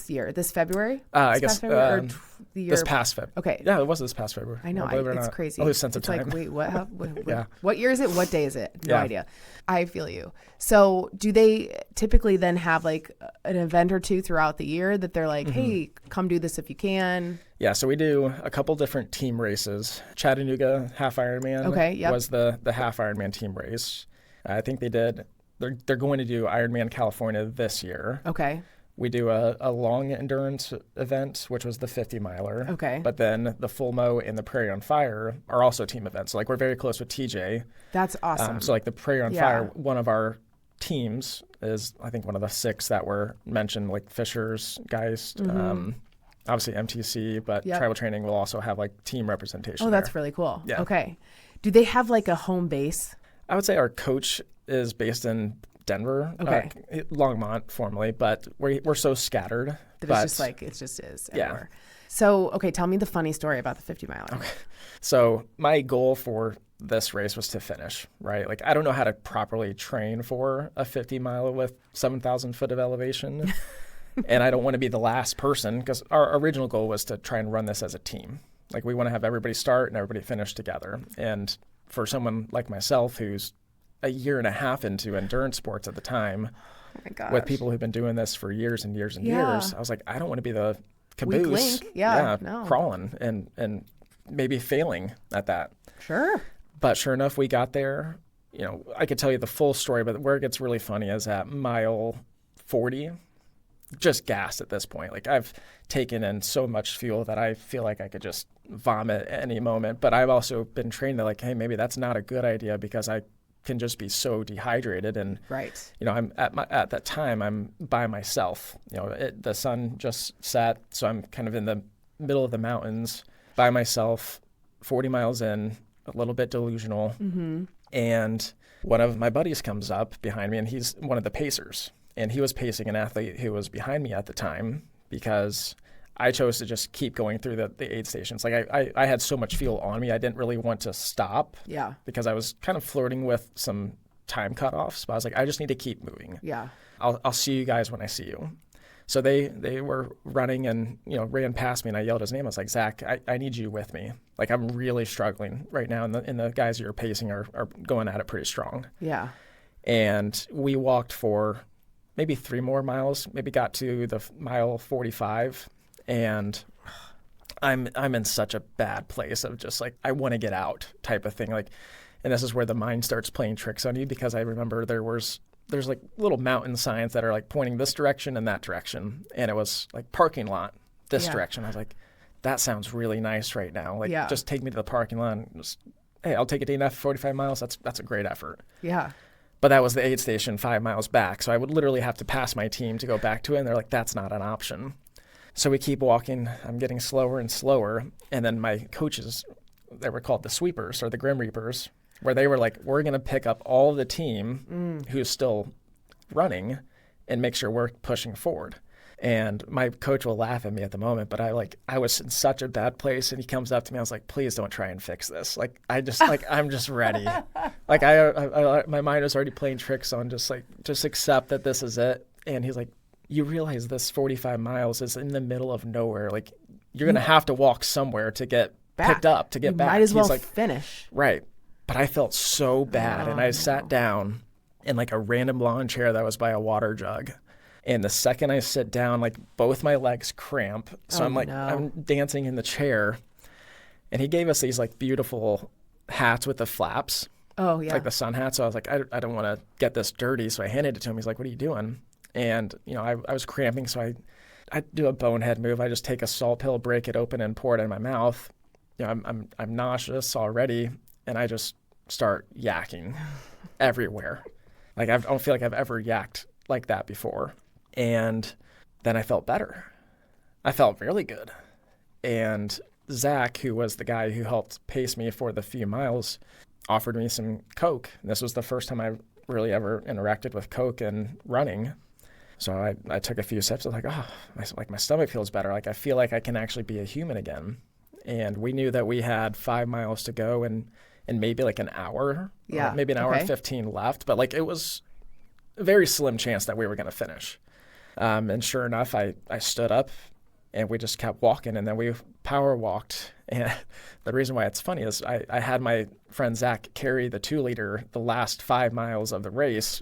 year, this February? I guess February, the year... this past February. Okay. Yeah, it was this past February. I know. It's crazy. I lose sense of time. Like, wait, what? Yeah. What year is it? What day is it? No idea. I feel you. So do they typically then have like an event or two throughout the year that they're like, hey, come do this if you can? Yeah, so we do a couple different team races. Chattanooga Half Ironman was the Half Ironman team race. I think they're going to do Ironman California this year. Okay. We do a long endurance event, which was the 50 miler. Okay. But then the Full Mo and the Prairie on Fire are also team events. So like we're very close with TJ. That's awesome. So like the Prairie on Fire, one of our teams is I think one of the 6 that were mentioned, like Fisher's, Geist, obviously MTC, but Tribal Training will also have like team representation. Oh, that's really cool. Yeah. Okay. Do they have like a home base? I would say our coach is based in Denver, Longmont formerly, but we're so scattered. That it just is everywhere. So, okay, tell me the funny story about the 50 miler. Okay. So my goal for this race was to finish, right? Like I don't know how to properly train for a 50 miler with 7,000 foot of elevation. And I don't want to be the last person because our original goal was to try and run this as a team. Like we want to have everybody start and everybody finish together. And for someone like myself who's a year and a half into endurance sports at the time, with people who've been doing this for years and years and years, I was like, I don't want to be the caboose, crawling and maybe failing at that. Sure. But sure enough, we got there. You know, I could tell you the full story, but where it gets really funny is at mile 40, just gassed at this point. Like I've taken in so much fuel that I feel like I could just vomit at any moment. But I've also been trained to like, hey, maybe that's not a good idea because I can just be so dehydrated. And you know, I'm at that time I'm by myself. You know, the sun just set, so I'm kind of in the middle of the mountains by myself, 40 miles in, a little bit delusional. And one of my buddies comes up behind me, and he's one of the pacers, and he was pacing an athlete who was behind me at the time because I chose to just keep going through the aid stations. Like I had so much fuel on me, I didn't really want to stop. Yeah. Because I was kind of flirting with some time cutoffs, but I was like, I just need to keep moving. Yeah. I'll see you guys when I see you. So they were running and, you know, ran past me, and I yelled his name. I was like, Zach, I need you with me. Like I'm really struggling right now, and the guys you're pacing are going at it pretty strong. Yeah. And we walked for maybe 3 more miles, maybe got to the mile 45. And I'm in such a bad place of just like, I want to get out type of thing. Like, and this is where the mind starts playing tricks on you, because I remember there's like little mountain signs that are like pointing this direction and that direction. And it was like parking lot, this direction. I was like, that sounds really nice right now. Like, just take me to the parking lot and just, hey, I'll take a DNF 45 miles. That's a great effort. Yeah. But that was the aid station 5 miles back. So I would literally have to pass my team to go back to it. And they're like, that's not an option. So we keep walking. I'm getting slower and slower. And then my coaches, they were called the sweepers or the Grim Reapers, where they were like, we're going to pick up all the team who's still running and make sure we're pushing forward. And my coach will laugh at me at the moment, but I was in such a bad place. And he comes up to me. I was like, please don't try and fix this. Like, I'm just ready. Like I my mind was already playing tricks on just accept that this is it. And he's like, you realize this 45 miles is in the middle of nowhere. Like, you're going to have to walk somewhere to get picked up, to get back. Might as well finish. Right. But I felt so bad. And I sat down in like a random lawn chair that was by a water jug. And the second I sit down, like both my legs cramp. So I'm dancing in the chair. And he gave us these like beautiful hats with the flaps. Oh, yeah. Like the sun hat. So I was like, I don't want to get this dirty. So I handed it to him. He's like, what are you doing? And, you know, I was cramping, so I do a bonehead move. I just take a salt pill, break it open, and pour it in my mouth. You know, I'm nauseous already, and I just start yakking everywhere. Like, I don't feel like I've ever yacked like that before. And then I felt better. I felt really good. And Zach, who was the guy who helped pace me for the few miles, offered me some Coke. This was the first time I really ever interacted with Coke and running. So I took a few sips. I was like, oh, my stomach feels better. Like I feel like I can actually be a human again. And we knew that we had 5 miles to go and maybe like an hour, maybe an hour and 15 left. But like it was a very slim chance that we were going to finish. And sure enough, I stood up and we just kept walking, and then we power walked. And the reason why it's funny is I had my friend Zach carry the 2-liter the last 5 miles of the race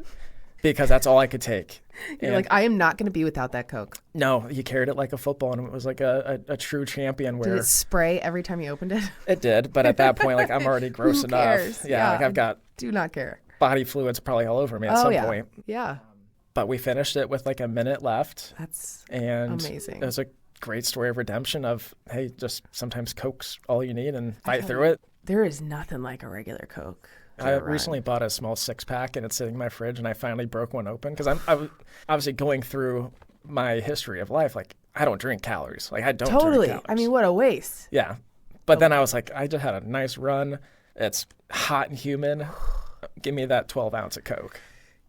because that's all I could take. You're like, I am not going to be without that Coke. No, he carried it like a football, and it was like a true champion. Did it spray every time you opened it? It did, but at that point, like I'm already gross enough. Cares? Yeah, like I've got do not care body fluids probably all over me at some point. Yeah. But we finished it with like a minute left. That's amazing. It was a great story of redemption of, hey, just sometimes Coke's all you need and fight through it. There is nothing like a regular Coke. I recently bought a small 6-pack and it's sitting in my fridge, and I finally broke one open because I was obviously going through my history of life. Like I don't drink calories. Like I don't drink calories. I mean, what a waste. Yeah. But then I was like, I just had a nice run. It's hot and humid. Give me that 12 ounce of Coke.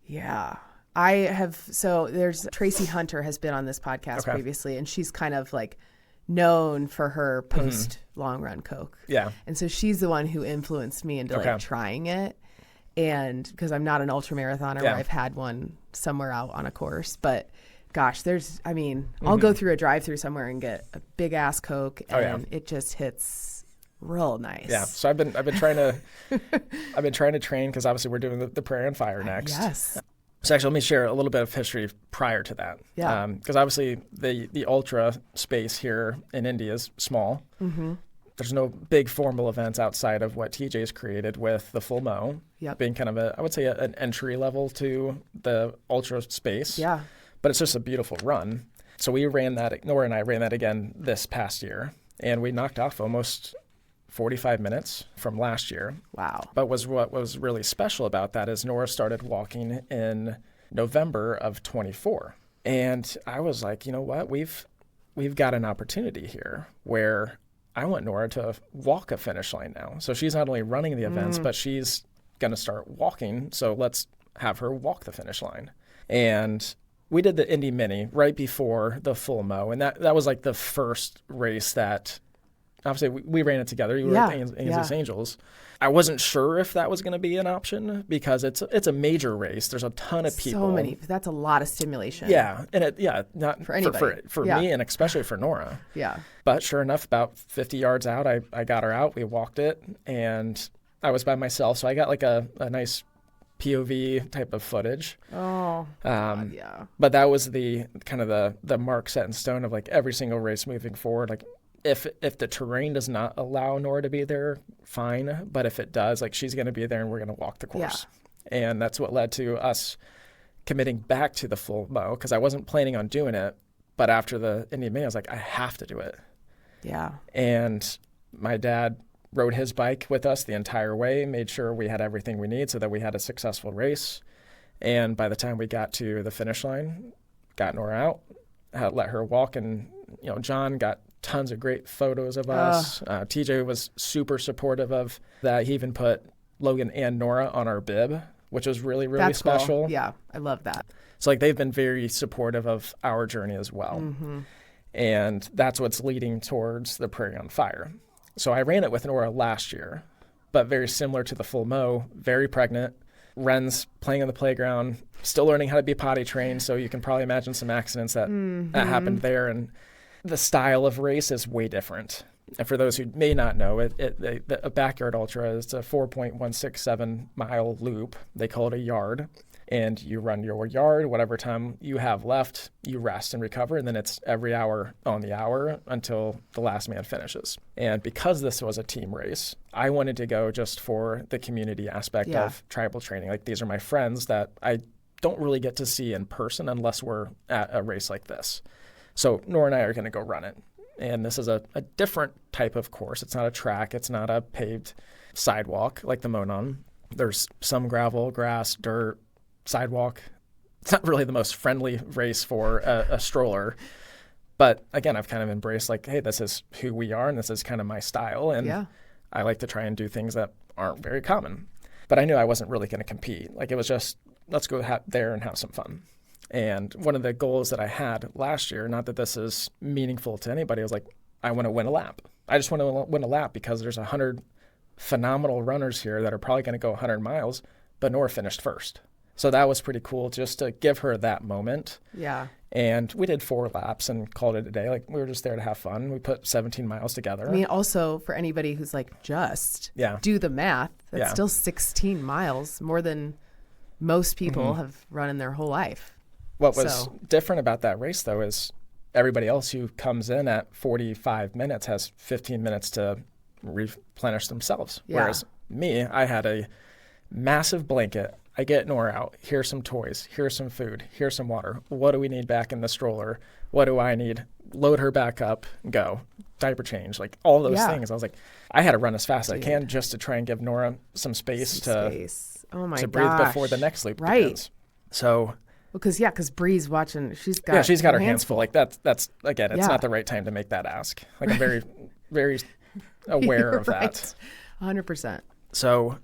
Yeah. There's Tracy Hunter has been on this podcast previously, and she's kind of like known for her post long run Coke. Yeah. And so she's the one who influenced me into like trying it. And because I'm not an ultramarathoner where I've had one somewhere out on a course, but gosh, I'll go through a drive-through somewhere and get a big ass Coke, and it just hits real nice. Yeah. So I've been trying to train because obviously we're doing the Prairie on Fire next. Yes. So actually, let me share a little bit of history prior to that. Yeah. Because obviously the ultra space here in Indy is small. Mm-hmm. There's no big formal events outside of what TJ's created with the full Mo, being kind of I would say an entry level to the ultra space. Yeah. But it's just a beautiful run. So we ran that, Nora and I ran that again this past year, and we knocked off almost 45 minutes from last year. Wow. But what was really special about that is Nora started walking in November of 24. And I was like, you know what? We've got an opportunity here where I want Nora to walk a finish line now. So she's not only running the events, but she's going to start walking. So let's have her walk the finish line. And we did the Indy Mini right before the full Mo. And that was like the first race that obviously we ran it together. You were at Ansley's Angels. I wasn't sure if that was going to be an option because it's a major race. There's a ton of people. So many. That's a lot of stimulation. Yeah, and not for anybody. For me and especially for Nora. Yeah. But sure enough, about 50 yards out, I got her out. We walked it, and I was by myself, so I got like a nice POV type of footage. Oh, God, yeah. But that was the kind of the mark set in stone of like every single race moving forward. Like if the terrain does not allow Nora to be there, fine. But if it does, like she's going to be there and we're going to walk the course. Yeah. And that's what led to us committing back to the full Mo because I wasn't planning on doing it. But after the Indian Mini, I was like, I have to do it. Yeah. And my dad rode his bike with us the entire way, made sure we had everything we need so that we had a successful race. And by the time we got to the finish line, got Nora out, let her walk. And, John got tons of great photos of us. TJ was super supportive of that. He even put Logan and Nora on our bib, which was really, really That's special. Cool. Yeah, I love that. So like they've been very supportive of our journey as well. Mm-hmm. And that's what's leading towards the Prairie on Fire. So I ran it with Nora last year, but very similar to the full Mo, very pregnant. Ren's playing on the playground, still learning how to be potty trained. So you can probably imagine some accidents that happened there. And the style of race is way different. And for those who may not know, a backyard ultra is a 4.167 mile loop. They call it a yard. And you run your yard, whatever time you have left, you rest and recover, and then it's every hour on the hour until the last man finishes. And because this was a team race, I wanted to go just for the community aspect of tribal training. Like these are my friends that I don't really get to see in person unless we're at a race like this. So Nora and I are going to go run it. And this is a different type of course. It's not a track. It's not a paved sidewalk like the Monon. There's some gravel, grass, dirt, sidewalk, it's not really the most friendly race for a stroller. But again, I've kind of embraced like, hey, this is who we are and this is kind of my style. And I like to try and do things that aren't very common. But I knew I wasn't really going to compete. Like it was just, let's go there and have some fun. And one of the goals that I had last year, not that this is meaningful to anybody, I was like, I want to win a lap. I just want to win a lap because there's 100 phenomenal runners here that are probably going to go 100 miles, but Nora finished first. So that was pretty cool just to give her that moment. Yeah. And we did 4 laps and called it a day. Like we were just there to have fun. We put 17 miles together. I mean, also for anybody who's like, just do the math, that's still 16 miles, more than most people have run in their whole life. What was different about that race, though, is everybody else who comes in at 45 minutes has 15 minutes to replenish themselves. Yeah. Whereas me, I had a massive blanket. I get Nora out. Here's some toys. Here's some food. Here's some water. What do we need back in the stroller? What do I need? Load her back up. Go. Diaper change. Like all those things. I was like, I had to run as fast as I can just to try and give Nora some space to breathe before the next loop begins. So... Because Bree's watching. She's got her hands full. Like that's again, it's not the right time to make that ask. Like I'm very, very aware of that. 100%. So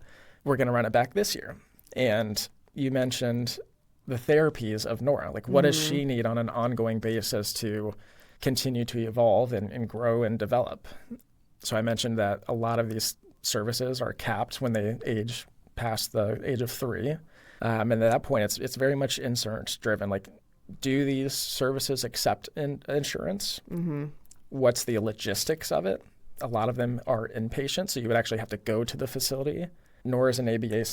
we're going to run it back this year. And you mentioned the therapies of Nora. Like what does she need on an ongoing basis to continue to evolve and grow and develop? So I mentioned that a lot of these services are capped when they age past the age of 3. And at that point, it's very much insurance driven. Like, do these services accept insurance? What's the logistics of it? A lot of them are inpatient, so you would actually have to go to the facility. Nora's an ABA.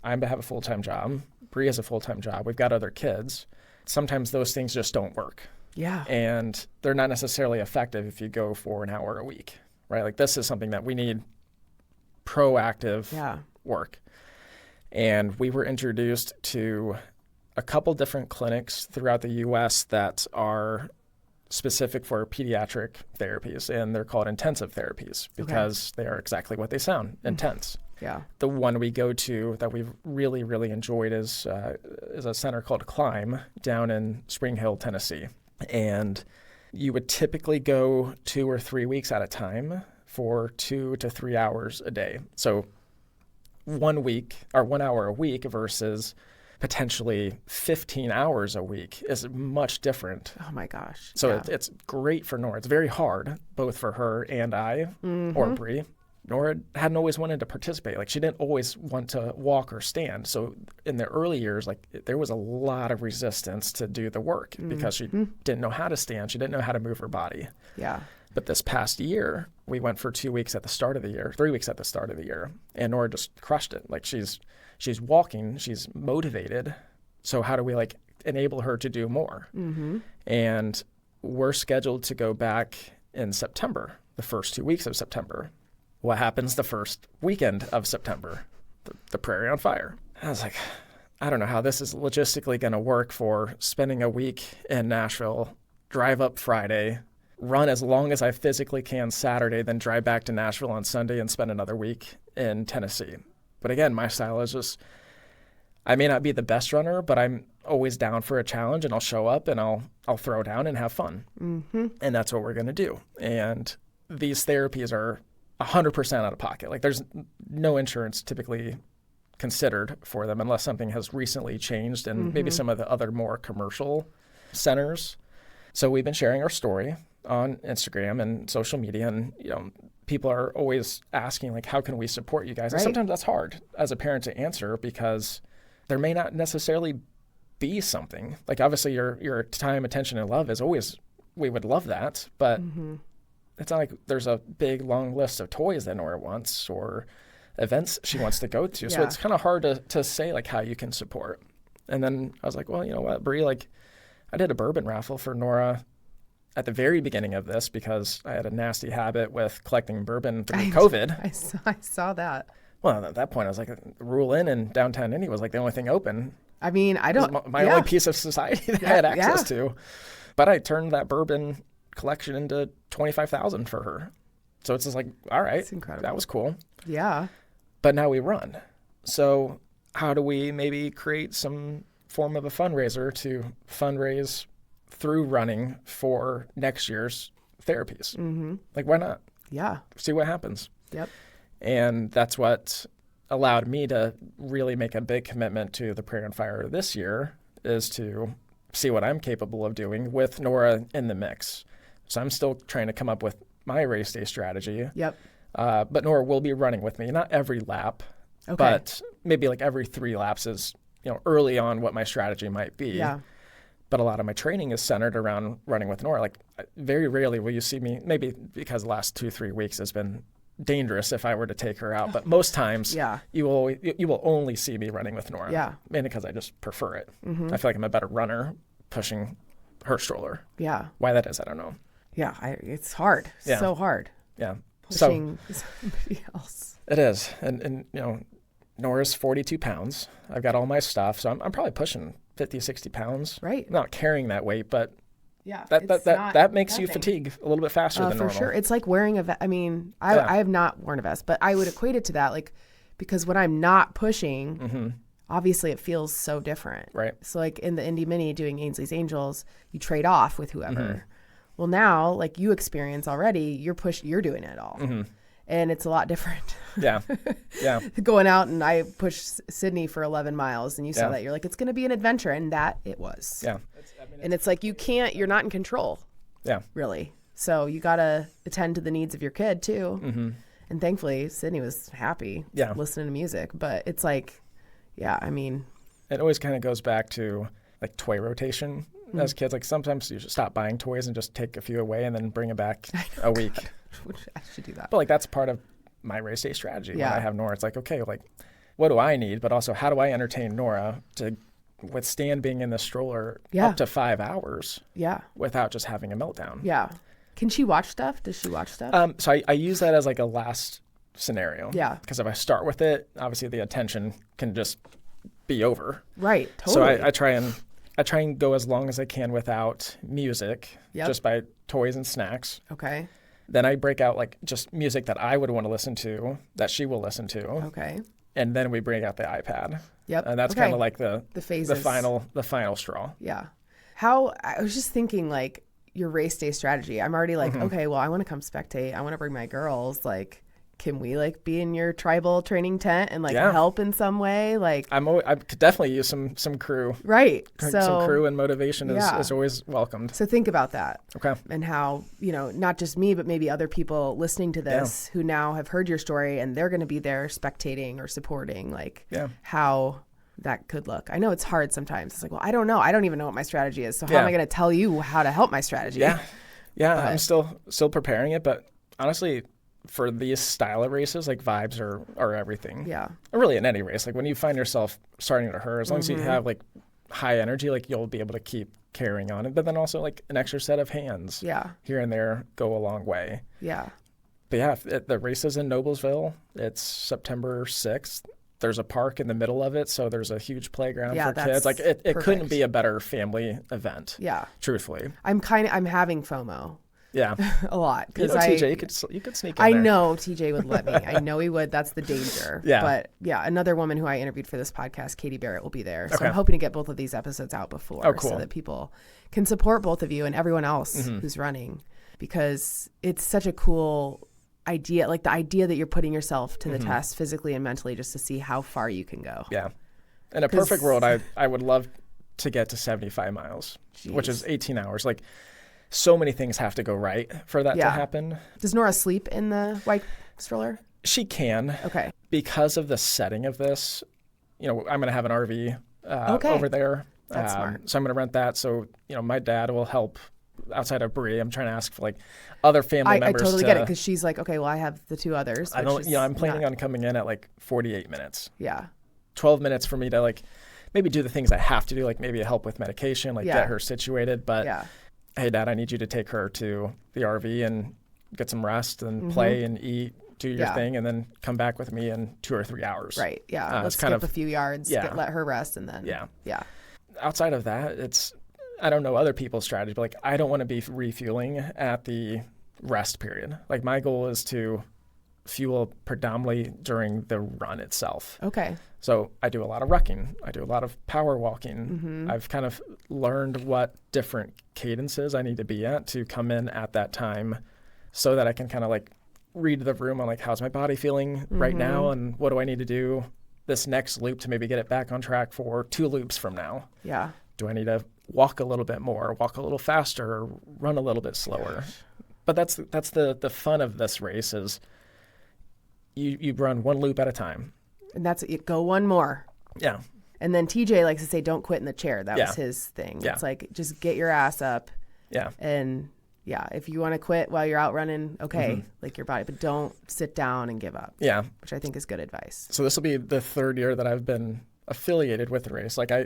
I have a full-time job. Bree has a full-time job. We've got other kids. Sometimes those things just don't work. Yeah. And they're not necessarily effective if you go for an hour a week, right? Like this is something that we need proactive work. And we were introduced to a couple different clinics throughout the U.S. that are specific for pediatric therapies, and they're called intensive therapies because they are exactly what they sound, intense. Yeah. The one we go to that we've really, really enjoyed is a center called Climb down in Spring Hill, Tennessee. And you would typically go 2 or 3 weeks at a time for 2 to 3 hours a day. So 1 week or 1 hour a week versus potentially 15 hours a week is much different. Oh my gosh. So it's great for Nora. It's very hard, both for her and I, or Bree. Nora hadn't always wanted to participate. Like she didn't always want to walk or stand. So in the early years, like there was a lot of resistance to do the work because she didn't know how to stand. She didn't know how to move her body. Yeah. But this past year, we went for 2 weeks at the start of the year, 3 weeks at the start of the year, and Nora just crushed it. Like she's walking, she's motivated. So how do we like enable her to do more? And we're scheduled to go back in September, the first 2 weeks of September. What happens the first weekend of September? The Prairie on fire. I was like, I don't know how this is logistically going to work for spending a week in Nashville, drive up Friday, run as long as I physically can Saturday, then drive back to Nashville on Sunday and spend another week in Tennessee. But again, my style is just, I may not be the best runner, but I'm always down for a challenge and I'll show up and I'll throw down and have fun. And that's what we're going to do. And these therapies are 100% out of pocket. Like there's no insurance typically considered for them unless something has recently changed and maybe some of the other more commercial centers. So we've been sharing our story on Instagram and social media, and people are always asking like, how can we support you guys? And sometimes that's hard as a parent to answer because there may not necessarily be something. Like obviously your time, attention, and love is always, we would love that, but it's not like there's a big long list of toys that Nora wants or events she wants to go to. So it's kind of hard to say like how you can support. And then I was like, well, you know what, Bree, like I did a bourbon raffle for Nora at the very beginning of this because I had a nasty habit with collecting bourbon through COVID. I saw that. Well, at that point, I was like, Rule Inn in downtown Indy was like the only thing open. I mean, I don't... My only piece of society that I had access to. But I turned that bourbon collection into $25,000 for her. So it's just like, all right, that's incredible. That was cool. Yeah. But now we run. So how do we maybe create some form of a fundraiser to fundraise through running for next year's therapies. Like, why not? Yeah. See what happens. Yep. And that's what allowed me to really make a big commitment to the Prairie on Fire this year, is to see what I'm capable of doing with Nora in the mix. So I'm still trying to come up with my race day strategy. Yep. But Nora will be running with me, not every lap, but maybe like every 3 laps is, early on what my strategy might be. Yeah. But a lot of my training is centered around running with Nora. Like, very rarely will you see me, maybe because the last 2-3 weeks has been dangerous if I were to take her out. But most times you will only see me running with Nora. Yeah. Mainly because I just prefer it. I feel like I'm a better runner pushing her stroller. Yeah. Why that is, I don't know. Yeah. It's hard. Yeah. So hard. Yeah. Pushing somebody else. It is. And Nora's 42 pounds. I've got all my stuff. So I'm probably pushing 50, 60 pounds. Right. I'm not carrying that weight, but yeah, that makes you fatigue a little bit faster than normal. For sure. It's like wearing a vest. I mean, I have not worn a vest, but I would equate it to that, like, because when I'm not pushing, obviously it feels so different. Right. So like in the Indy Mini doing Ainsley's Angels, you trade off with whoever. Well, now, like you experience already, you're doing it all. And it's a lot different. Yeah. Yeah. Going out, and I pushed Sydney for 11 miles and you saw that. You're like, it's going to be an adventure. And that it was. Yeah. And it's like, you're not in control. Yeah. Really. So you got to attend to the needs of your kid too. And thankfully, Sydney was happy listening to music. But it's like, I mean. It always kind of goes back to like toy rotation as kids. Like sometimes you should stop buying toys and just take a few away and then bring them back a week. I should do that. But like that's part of my race day strategy. When I have Nora, it's like, okay, like what do I need? But also, how do I entertain Nora to withstand being in the stroller up to 5 hours without just having a meltdown? Yeah. Can she watch stuff? Does she watch stuff? So I use that as like a last scenario. Yeah. Because if I start with it, obviously the attention can just be over. Right. Totally. So I try and go as long as I can without music, just by toys and snacks. Okay. Then I break out like just music that I would want to listen to, that she will listen to. Okay. And then we bring out the iPad. Yep. And that's kind of like the phases. the final straw. Yeah. I was just thinking like your race day strategy. I'm already like, okay, well, I want to come spectate. I want to bring my girls. Like, can we like be in your tribal training tent and like help in some way? Like, I could definitely use some crew. Right. Some crew and motivation is always welcomed. So think about that. Okay. And how, not just me, but maybe other people listening to this who now have heard your story and they're going to be there spectating or supporting, like how that could look. I know it's hard sometimes. It's like, well, I don't know. I don't even know what my strategy is. So how am I going to tell you how to help my strategy? Yeah. Yeah. But I'm still preparing it, but honestly, for these style of races, like vibes are everything. Yeah. And really in any race, like when you find yourself starting to hurt, as long as you have like high energy, like you'll be able to keep carrying on. But then also like an extra set of hands here and there go a long way. Yeah. But yeah, the race is in Noblesville. It's September 6th. There's a park in the middle of it, so there's a huge playground for kids. Like it couldn't be a better family event. Yeah. Truthfully. I'm having FOMO. Yeah. A lot. Because TJ, you could sneak in there. I know TJ would let me. I know he would. That's the danger. Yeah. But yeah, another woman who I interviewed for this podcast, Katie Barrett, will be there. So I'm hoping to get both of these episodes out before so that people can support both of you and everyone else who's running, because it's such a cool idea. Like the idea that you're putting yourself to the test physically and mentally just to see how far you can go. Yeah. In a perfect world, I would love to get to 75 miles, which is 18 hours. Like, so many things have to go right for that to happen. Does Nora sleep in the white stroller? She can. Okay. Because of the setting of this, I'm going to have an RV over there. That's smart. So I'm going to rent that. So, my dad will help outside of Bree. I'm trying to ask for like other family members. I totally get it, because she's like, okay, well, I have the 2 others. I'm planning on coming in at like 48 minutes. Yeah. 12 minutes for me to like maybe do the things I have to do, like maybe help with medication, like get her situated. But hey, Dad, I need you to take her to the RV and get some rest and play and eat, do your thing, and then come back with me in 2 or 3 hours. Right. Yeah. Let's skip a few yards, let her rest, and then. Yeah. Yeah. Outside of that, I don't know other people's strategy, but like I don't want to be refueling at the rest period. Like my goal is to fuel predominantly during the run itself. Okay. So I do a lot of rucking. I do a lot of power walking. I've kind of learned what different cadences I need to be at to come in at that time so that I can kind of like read the room on like, how's my body feeling right now? And what do I need to do this next loop to maybe get it back on track for 2 loops from now? Yeah. Do I need to walk a little bit more, walk a little faster, or run a little bit slower? But that's the fun of this race is you run 1 loop at a time. And that's it. Go 1 more. Yeah. And then TJ likes to say, don't quit in the chair. That was his thing. Yeah. It's like, just get your ass up. Yeah. And if you want to quit while you're out running, okay, like your body, but don't sit down and give up. Yeah. Which I think is good advice. So this will be the 3rd year that I've been affiliated with the race. Like I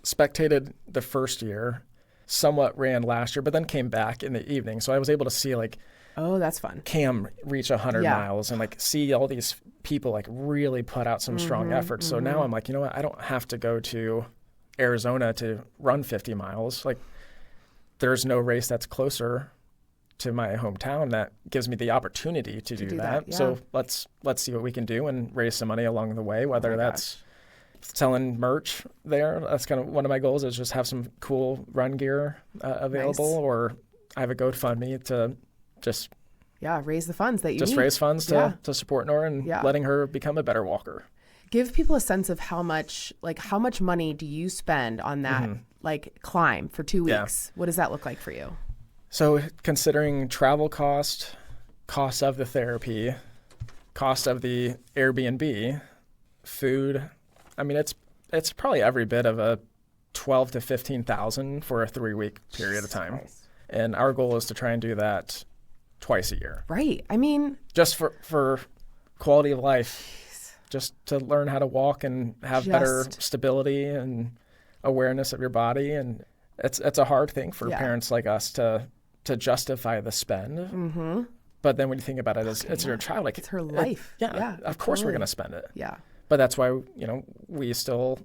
spectated the first year, somewhat ran last year, but then came back in the evening. So I was able to see like, oh, that's fun. Cam reach 100 miles and like see all these people like really put out some strong effort. So now I'm like, you know what? I don't have to go to Arizona to run 50 miles. Like there's no race that's closer to my hometown that gives me the opportunity to do that. Yeah. So let's see what we can do and raise some money along the way, whether that's selling merch there. That's kind of one of my goals is just have some cool run gear available, or I have a GoFundMe to just raise the funds that you just need. Raise funds to support Nora and letting her become a better walker. Give people a sense of how much money do you spend on that like climb for 2 weeks? What does that look like for you? So considering travel cost of the therapy, cost of the Airbnb, food, I mean it's probably every bit of a 12 to 15,000 for a 3-week period of time. Nice. And our goal is to try and do that twice a year. Right. I mean, just for quality of life, just to learn how to walk and have better stability and awareness of your body. And it's a hard thing for parents like us to justify the spend. But then when you think about it, it's your child. Like, it's her life. Of course we're going to spend it. Yeah. But that's why, we still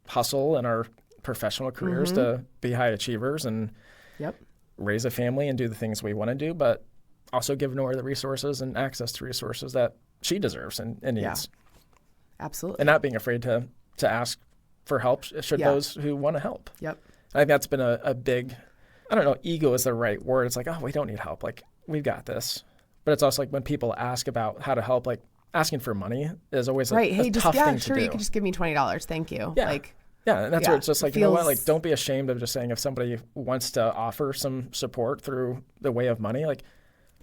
hustle in our professional careers to be high achievers and raise a family and do the things we want to do, but also give Nora the resources and access to resources that she deserves and needs. Yeah. Absolutely. And not being afraid to ask for help should those who want to help. Yep. I think that's been a big, I don't know, ego is the right word. It's like, oh, we don't need help. Like, we've got this. But it's also like when people ask about how to help, like asking for money is always a tough thing to do. You could just give me $20. Thank you. Yeah. And that's where it's just like, you know what, like don't be ashamed of just saying if somebody wants to offer some support through the way of money, like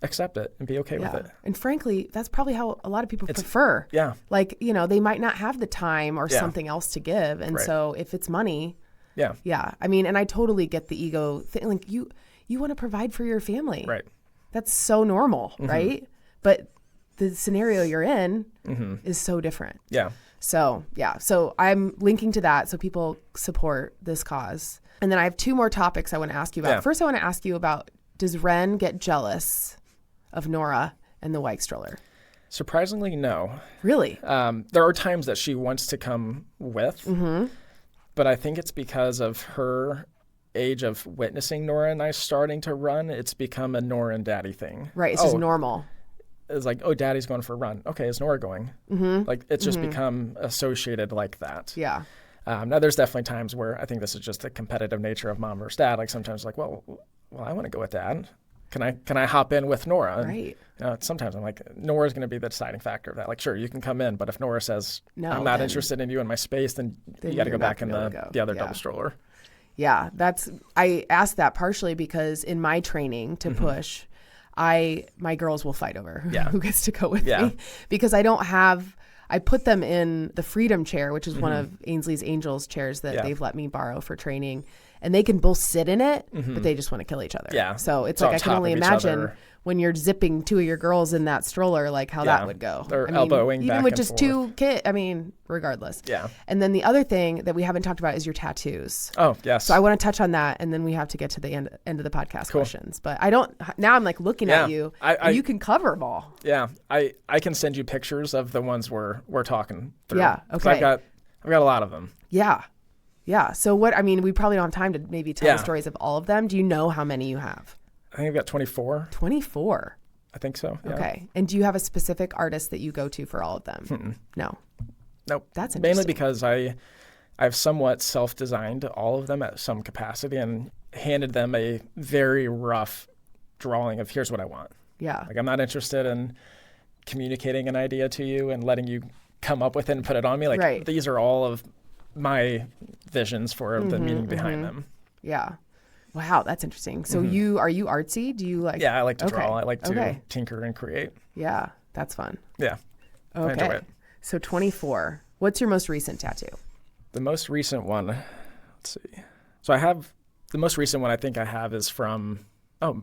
accept it and be okay with it. And frankly, that's probably how a lot of people prefer. Yeah. Like, they might not have the time or something else to give. And so if it's money. Yeah. Yeah. I mean, and I totally get the ego thing. Like you want to provide for your family. Right. That's so normal, right? But the scenario you're in is so different. Yeah. So I'm linking to that so people support this cause. And then I have 2 more topics I want to ask you about. Yeah. First, I want to ask you about, does Ren get jealous of Nora and the Wike stroller? Surprisingly, no. Really? There are times that she wants to come with, but I think it's because of her age of witnessing Nora and I starting to run. It's become a Nora and Daddy thing. Right. It's just normal. It's like, oh, Daddy's going for a run. Okay, is Nora going? Like, it's just become associated like that. Yeah. Now, there's definitely times where I think this is just the competitive nature of mom versus dad. Like, sometimes like, well, I want to go with Dad. Can I hop in with Nora? And, right. Sometimes I'm like, Nora's going to be the deciding factor of that. Like, sure, you can come in, but if Nora says, no, I'm not interested in you in my space, then you got to go back in the other double stroller. Yeah, I asked that partially because in my training to push, my girls will fight over who gets to go with me because I put them in the Freedom chair, which is one of Ainsley's Angels chairs that they've let me borrow for training. And they can both sit in it, but they just want to kill each other. Yeah. So it's like I can only imagine when you're zipping 2 of your girls in that stroller, like how that would go. They're elbowing back even with and just forth. 2 kids. I mean, regardless. Yeah. And then the other thing that we haven't talked about is your tattoos. Oh, yes. So I want to touch on that, and then we have to get to the end of the podcast questions. But I don't. Now I'm like looking at you. And you can cover them all. Yeah. I can send you pictures of the ones we're talking through. Yeah. Okay. I've got a lot of them. Yeah. Yeah. So we probably don't have time to maybe tell the stories of all of them. Do you know how many you have? I think I've got 24. 24. I think so. Yeah. Okay. And do you have a specific artist that you go to for all of them? Mm-mm. No. Nope. That's interesting. Mainly because I've somewhat self-designed all of them at some capacity and handed them a very rough drawing of here's what I want. Yeah. Like I'm not interested in communicating an idea to you and letting you come up with it and put it on me. Like these are all of my visions for the meaning behind them. Yeah. Wow, that's interesting. So are you artsy? Do you like? Yeah, I like to draw. I like to tinker and create. Yeah, that's fun. Yeah. Okay. I enjoy it. So 24. What's your most recent tattoo? The most recent one, let's see. So I have, the most recent one I think I have is from,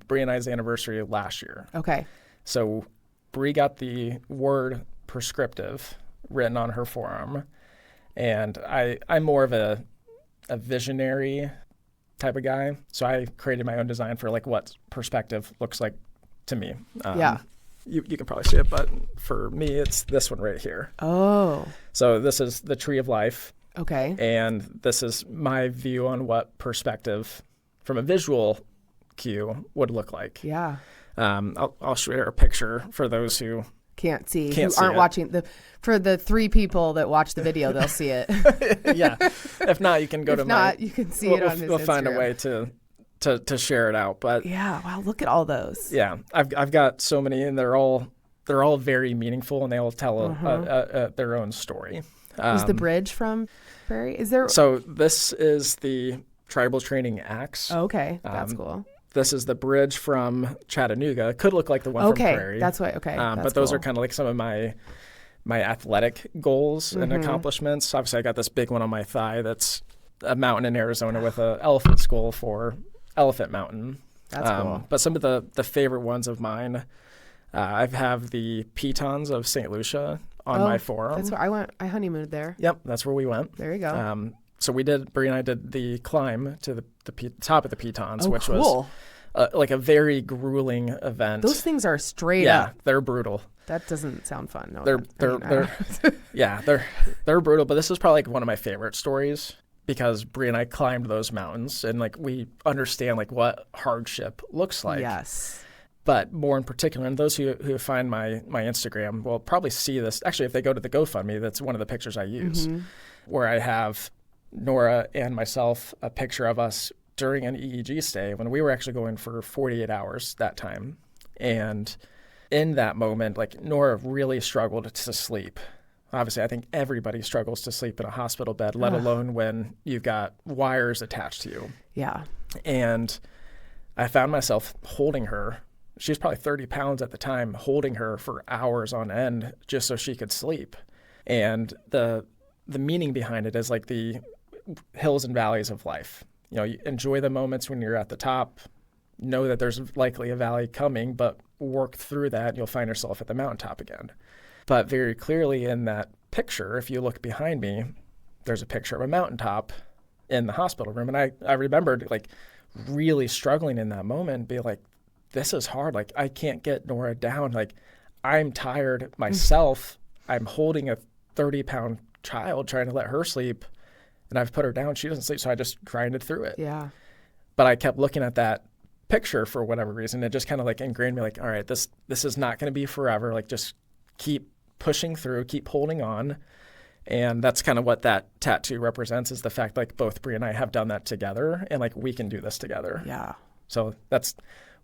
Brie and I's anniversary last year. Okay. So Brie got the word prescriptive written on her forearm. And I'm more of a visionary type of guy. So I created my own design for like what perspective looks like to me. You can probably see it, but for me, it's this one right here. Oh. So this is the tree of life. Okay. And this is my view on what perspective from a visual cue would look like. Yeah. I'll share a picture for those who can't see, who aren't watching. For the 3 people that watch the video, they'll see it. Yeah. If not, you can go to my. You can see it on his Instagram. We'll find a way to share it out. But yeah, wow, look at all those. Yeah, I've got so many, and they're all very meaningful, and they all tell their own story. Is the bridge from Prairie? Is there? So this is the tribal training axe. Oh, okay, that's cool. This is the bridge from Chattanooga. It could look like the one from Prairie. That's why. Okay, but those are kind of like some of my athletic goals and accomplishments. Obviously, I got this big one on my thigh. That's a mountain in Arizona with an elephant skull for Elephant Mountain. That's cool. But some of the favorite ones of mine, I have the pitons of St. Lucia on my forearm. That's where I went. I honeymooned there. Yep, that's where we went. There you go. So Brie and I did the climb to the top of the pitons, which cool. was like a very grueling event. Those things are straight up. Yeah, they're brutal. That doesn't sound fun. No, they're brutal. But this is probably like one of my favorite stories because Brie and I climbed those mountains and like we understand like what hardship looks like. Yes. But more in particular, and those who find my Instagram will probably see this. Actually, if they go to the GoFundMe, that's one of the pictures I use, where I have Nora and myself, a picture of us during an EEG stay when we were actually going for 48 hours that time. And in that moment, like Nora really struggled to sleep. Obviously, I think everybody struggles to sleep in a hospital bed, let alone when you've got wires attached to you. Yeah. And I found myself holding her. She was probably 30 pounds at the time, holding her for hours on end just so she could sleep. And the meaning behind it is like the hills and valleys of life. You know, you enjoy the moments when you're at the top, know that there's likely a valley coming, but work through that and you'll find yourself at the mountaintop again. But very clearly in that picture, if you look behind me, there's a picture of a mountaintop in the hospital room. And I remembered like really struggling in that moment, be like, this is hard. Like I can't get Nora down. Like I'm tired myself. I'm holding a 30-pound child trying to let her sleep. And I've put her down. She doesn't sleep. So I just grinded through it. Yeah. But I kept looking at that picture for whatever reason. It just kind of like ingrained me like, all right, this is not going to be forever. Like just keep pushing through, keep holding on. And that's kind of what that tattoo represents is the fact like both Brie and I have done that together and like we can do this together. Yeah. So that's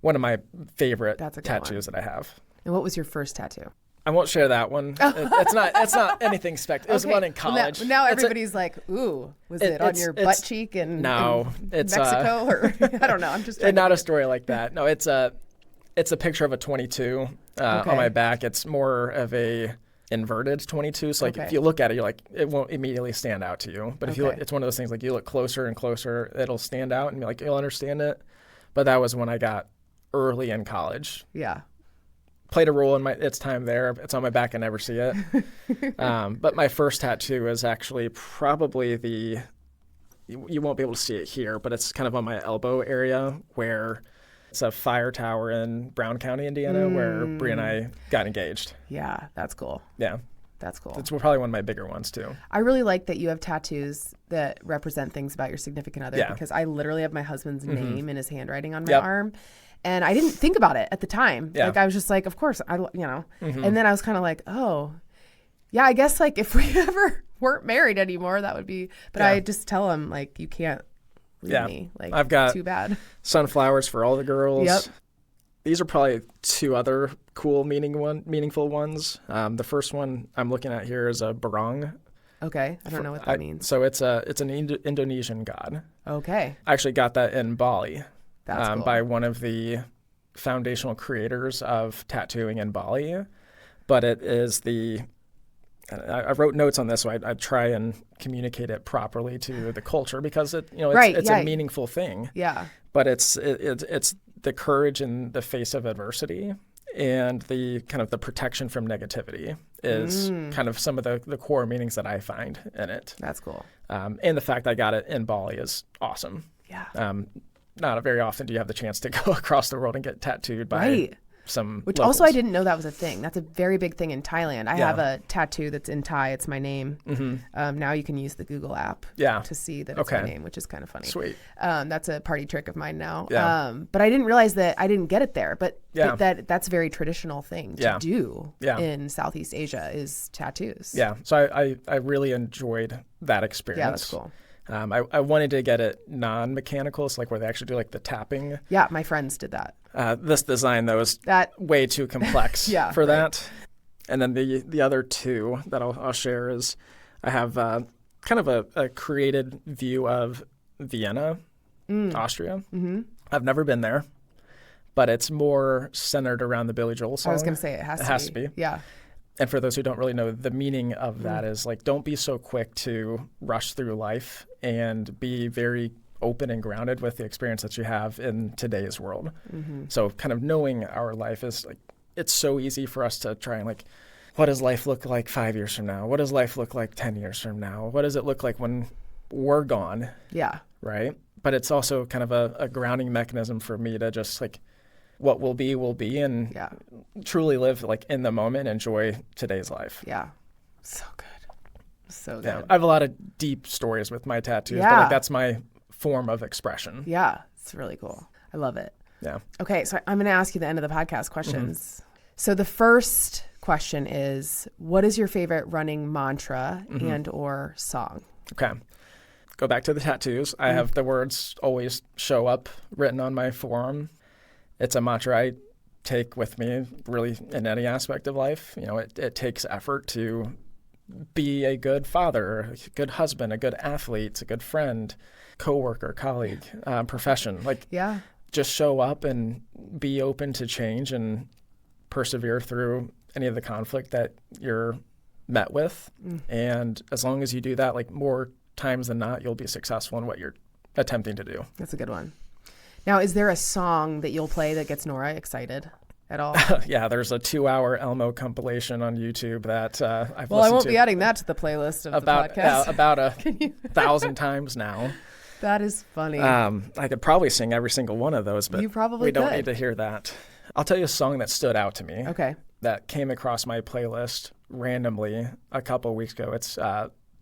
one of my favorite tattoos that I have. And what was your first tattoo? I won't share that one. It's not anything spectacular. It was one in college. Well, now everybody's like, ooh, was it on your butt cheek in Mexico? Or I don't know. I'm just not a story like that. No, it's a picture of a 22 on my back. It's more of a inverted 22. So like if you look at it, you're like, it won't immediately stand out to you. But if you look, it's one of those things like you look closer and closer, it'll stand out and like you'll understand it. But that was when I got early in college. Yeah. Played a role in its time there. It's on my back. I never see it. But my first tattoo is actually probably you won't be able to see it here, but it's kind of on my elbow area where it's a fire tower in Brown County, Indiana, where Brie and I got engaged. Yeah, that's cool. Yeah. That's cool. It's probably one of my bigger ones too. I really like that you have tattoos that represent things about your significant other because I literally have my husband's name in his handwriting on my arm. And I didn't think about it at the time. Yeah. Like I was just like, of course, And then I was kind of like, oh, yeah, I guess like if we ever weren't married anymore, that would be. But I just tell him like, you can't leave me. Like I've got too bad. Sunflowers for all the girls. Yep. These are probably two other cool, meaningful ones. The first one I'm looking at here is a barong. Okay, I don't know what that means. So it's an Indonesian god. Okay. I actually got that in Bali. That's cool. By one of the foundational creators of tattooing in Bali. But it is I wrote notes on this, so I try and communicate it properly to the culture because it's a meaningful thing. Yeah. But it's the courage in the face of adversity and the kind of the protection from negativity is kind of some of the core meanings that I find in it. That's cool. And the fact I got it in Bali is awesome. Yeah. Not very often do you have the chance to go across the world and get tattooed by some Which locals. also I didn't know that was a thing. That's a very big thing in Thailand. I have a tattoo that's in Thai. It's my name. Mm-hmm. Now you can use the Google app to see that it's my name, which is kind of funny. Sweet. That's a party trick of mine now. Yeah. But I didn't realize that I didn't get it there. But that's a very traditional thing to do in Southeast Asia is tattoos. Yeah. So I really enjoyed that experience. Yeah, that's cool. I wanted to get it non-mechanical, so like where they actually do like the tapping. Yeah, my friends did that. This design though is way too complex for that. And then the other two that I'll share is I have kind of a created view of Vienna, Austria. Mm-hmm. I've never been there, but it's more centered around the Billy Joel song. I was going to say it has to be. Yeah. And for those who don't really know, the meaning of that is like, don't be so quick to rush through life and be very open and grounded with the experience that you have in today's world. Mm-hmm. So kind of knowing our life is like, it's so easy for us to try and like, what does life look like 5 years from now? What does life look like 10 years from now? What does it look like when we're gone? Yeah. Right. But it's also kind of a grounding mechanism for me to just like, what will be, and truly live like in the moment, enjoy today's life. Yeah. So good. So good. Yeah. I have a lot of deep stories with my tattoos, but like that's my form of expression. Yeah. It's really cool. I love it. Yeah. Okay. So I'm going to ask you the end of the podcast questions. Mm-hmm. So the first question is, what is your favorite running mantra and or song? Okay. Go back to the tattoos. I have the words always show up written on my forearm. It's a mantra I take with me really in any aspect of life. You know, it takes effort to be a good father, a good husband, a good athlete, a good friend, coworker, colleague, profession. Like, just show up and be open to change and persevere through any of the conflict that you're met with. And as long as you do that, like more times than not, you'll be successful in what you're attempting to do. That's a good one. Now, is there a song that you'll play that gets Nora excited at all? Yeah, there's a 2-hour Elmo compilation on YouTube that I've listened to. Well, I won't be adding that to the playlist of the podcast. About 1,000 times now. That is funny. I could probably sing every single one of those, but we don't need to hear that. I'll tell you a song that stood out to me. Okay. That came across my playlist randomly a couple of weeks ago. It's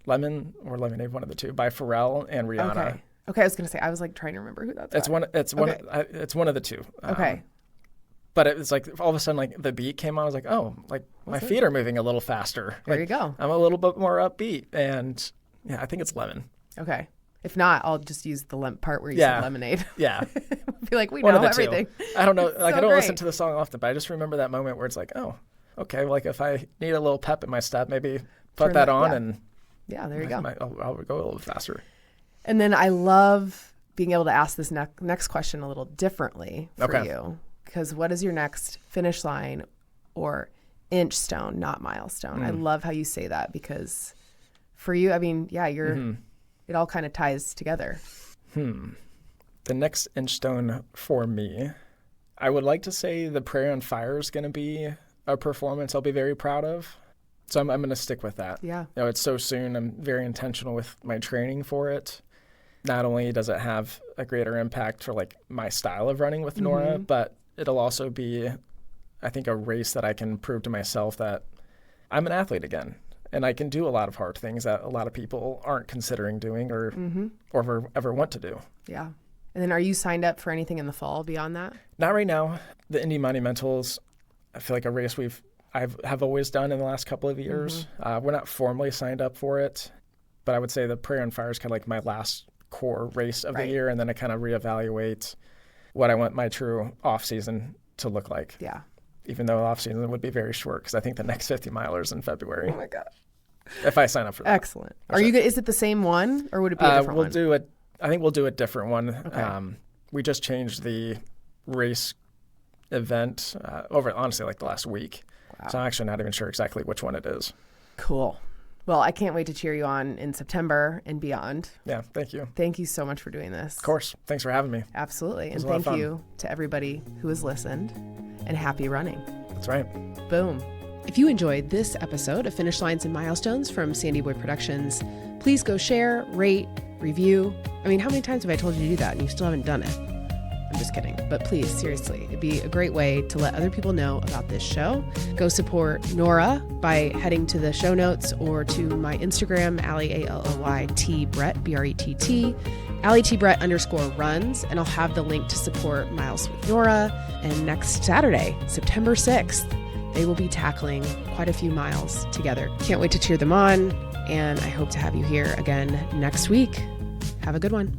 Lemon or Lemonade, one of the two, by Pharrell and Rihanna. Okay, I was gonna say I was like trying to remember who that's. It's one of the two. Okay. But it was like all of a sudden, like the beat came on. I was like, oh, like my feet are moving a little faster. There like, you go. I'm a little bit more upbeat, and yeah, I think it's Lemon. Okay. If not, I'll just use the part where you said lemonade. Yeah. Be like, we know everything. I don't know. Like I don't listen to the song often, but I just remember that moment where it's like, oh, okay. Like if I need a little pep in my step, maybe put that on and there you go. I'll go a little faster. And then I love being able to ask this next question a little differently for you. Because what is your next finish line or inch stone, not milestone? I love how you say that because for you, I mean, you're it all kind of ties together. The next inch stone for me, I would like to say the Prairie on Fire is going to be a performance I'll be very proud of. So I'm going to stick with that. Yeah. You know, it's so soon. I'm very intentional with my training for it. Not only does it have a greater impact for like my style of running with Nora, but it'll also be, I think, a race that I can prove to myself that I'm an athlete again, and I can do a lot of hard things that a lot of people aren't considering doing or ever want to do. Yeah. And then are you signed up for anything in the fall beyond that? Not right now. The Indy Monumentals, I feel like a race I've always done in the last couple of years. We're not formally signed up for it, but I would say the Prairie on Fire is kind of like my last core race of the year, and then I kind of reevaluate what I want my true off season to look like. Yeah. Even though off season would be very short, because I think the next 50 milers in February. Oh my God. If I sign up for that. Excellent. Is it the same one, or would it be a different one? I think we'll do a different one. Okay. We just changed the race event over, honestly, like the last week. Wow. So I'm actually not even sure exactly which one it is. Cool. Well, I can't wait to cheer you on in September and beyond. Yeah, thank you. Thank you so much for doing this. Of course. Thanks for having me. Absolutely. And thank you to everybody who has listened, and happy running. That's right. Boom. If you enjoyed this episode of Finish Lines and Milestones from Sandy Boy Productions, please go share, rate, review. I mean, how many times have I told you to do that and you still haven't done it? I'm just kidding. But please, seriously, it'd be a great way to let other people know about this show. Go support Nora by heading to the show notes or to my Instagram, Allie, ALLYT Brett, BRETT, Allie T Brett _runs, and I'll have the link to support Miles with Nora. And next Saturday, September 6th, they will be tackling quite a few miles together. Can't wait to cheer them on, and I hope to have you here again next week. Have a good one.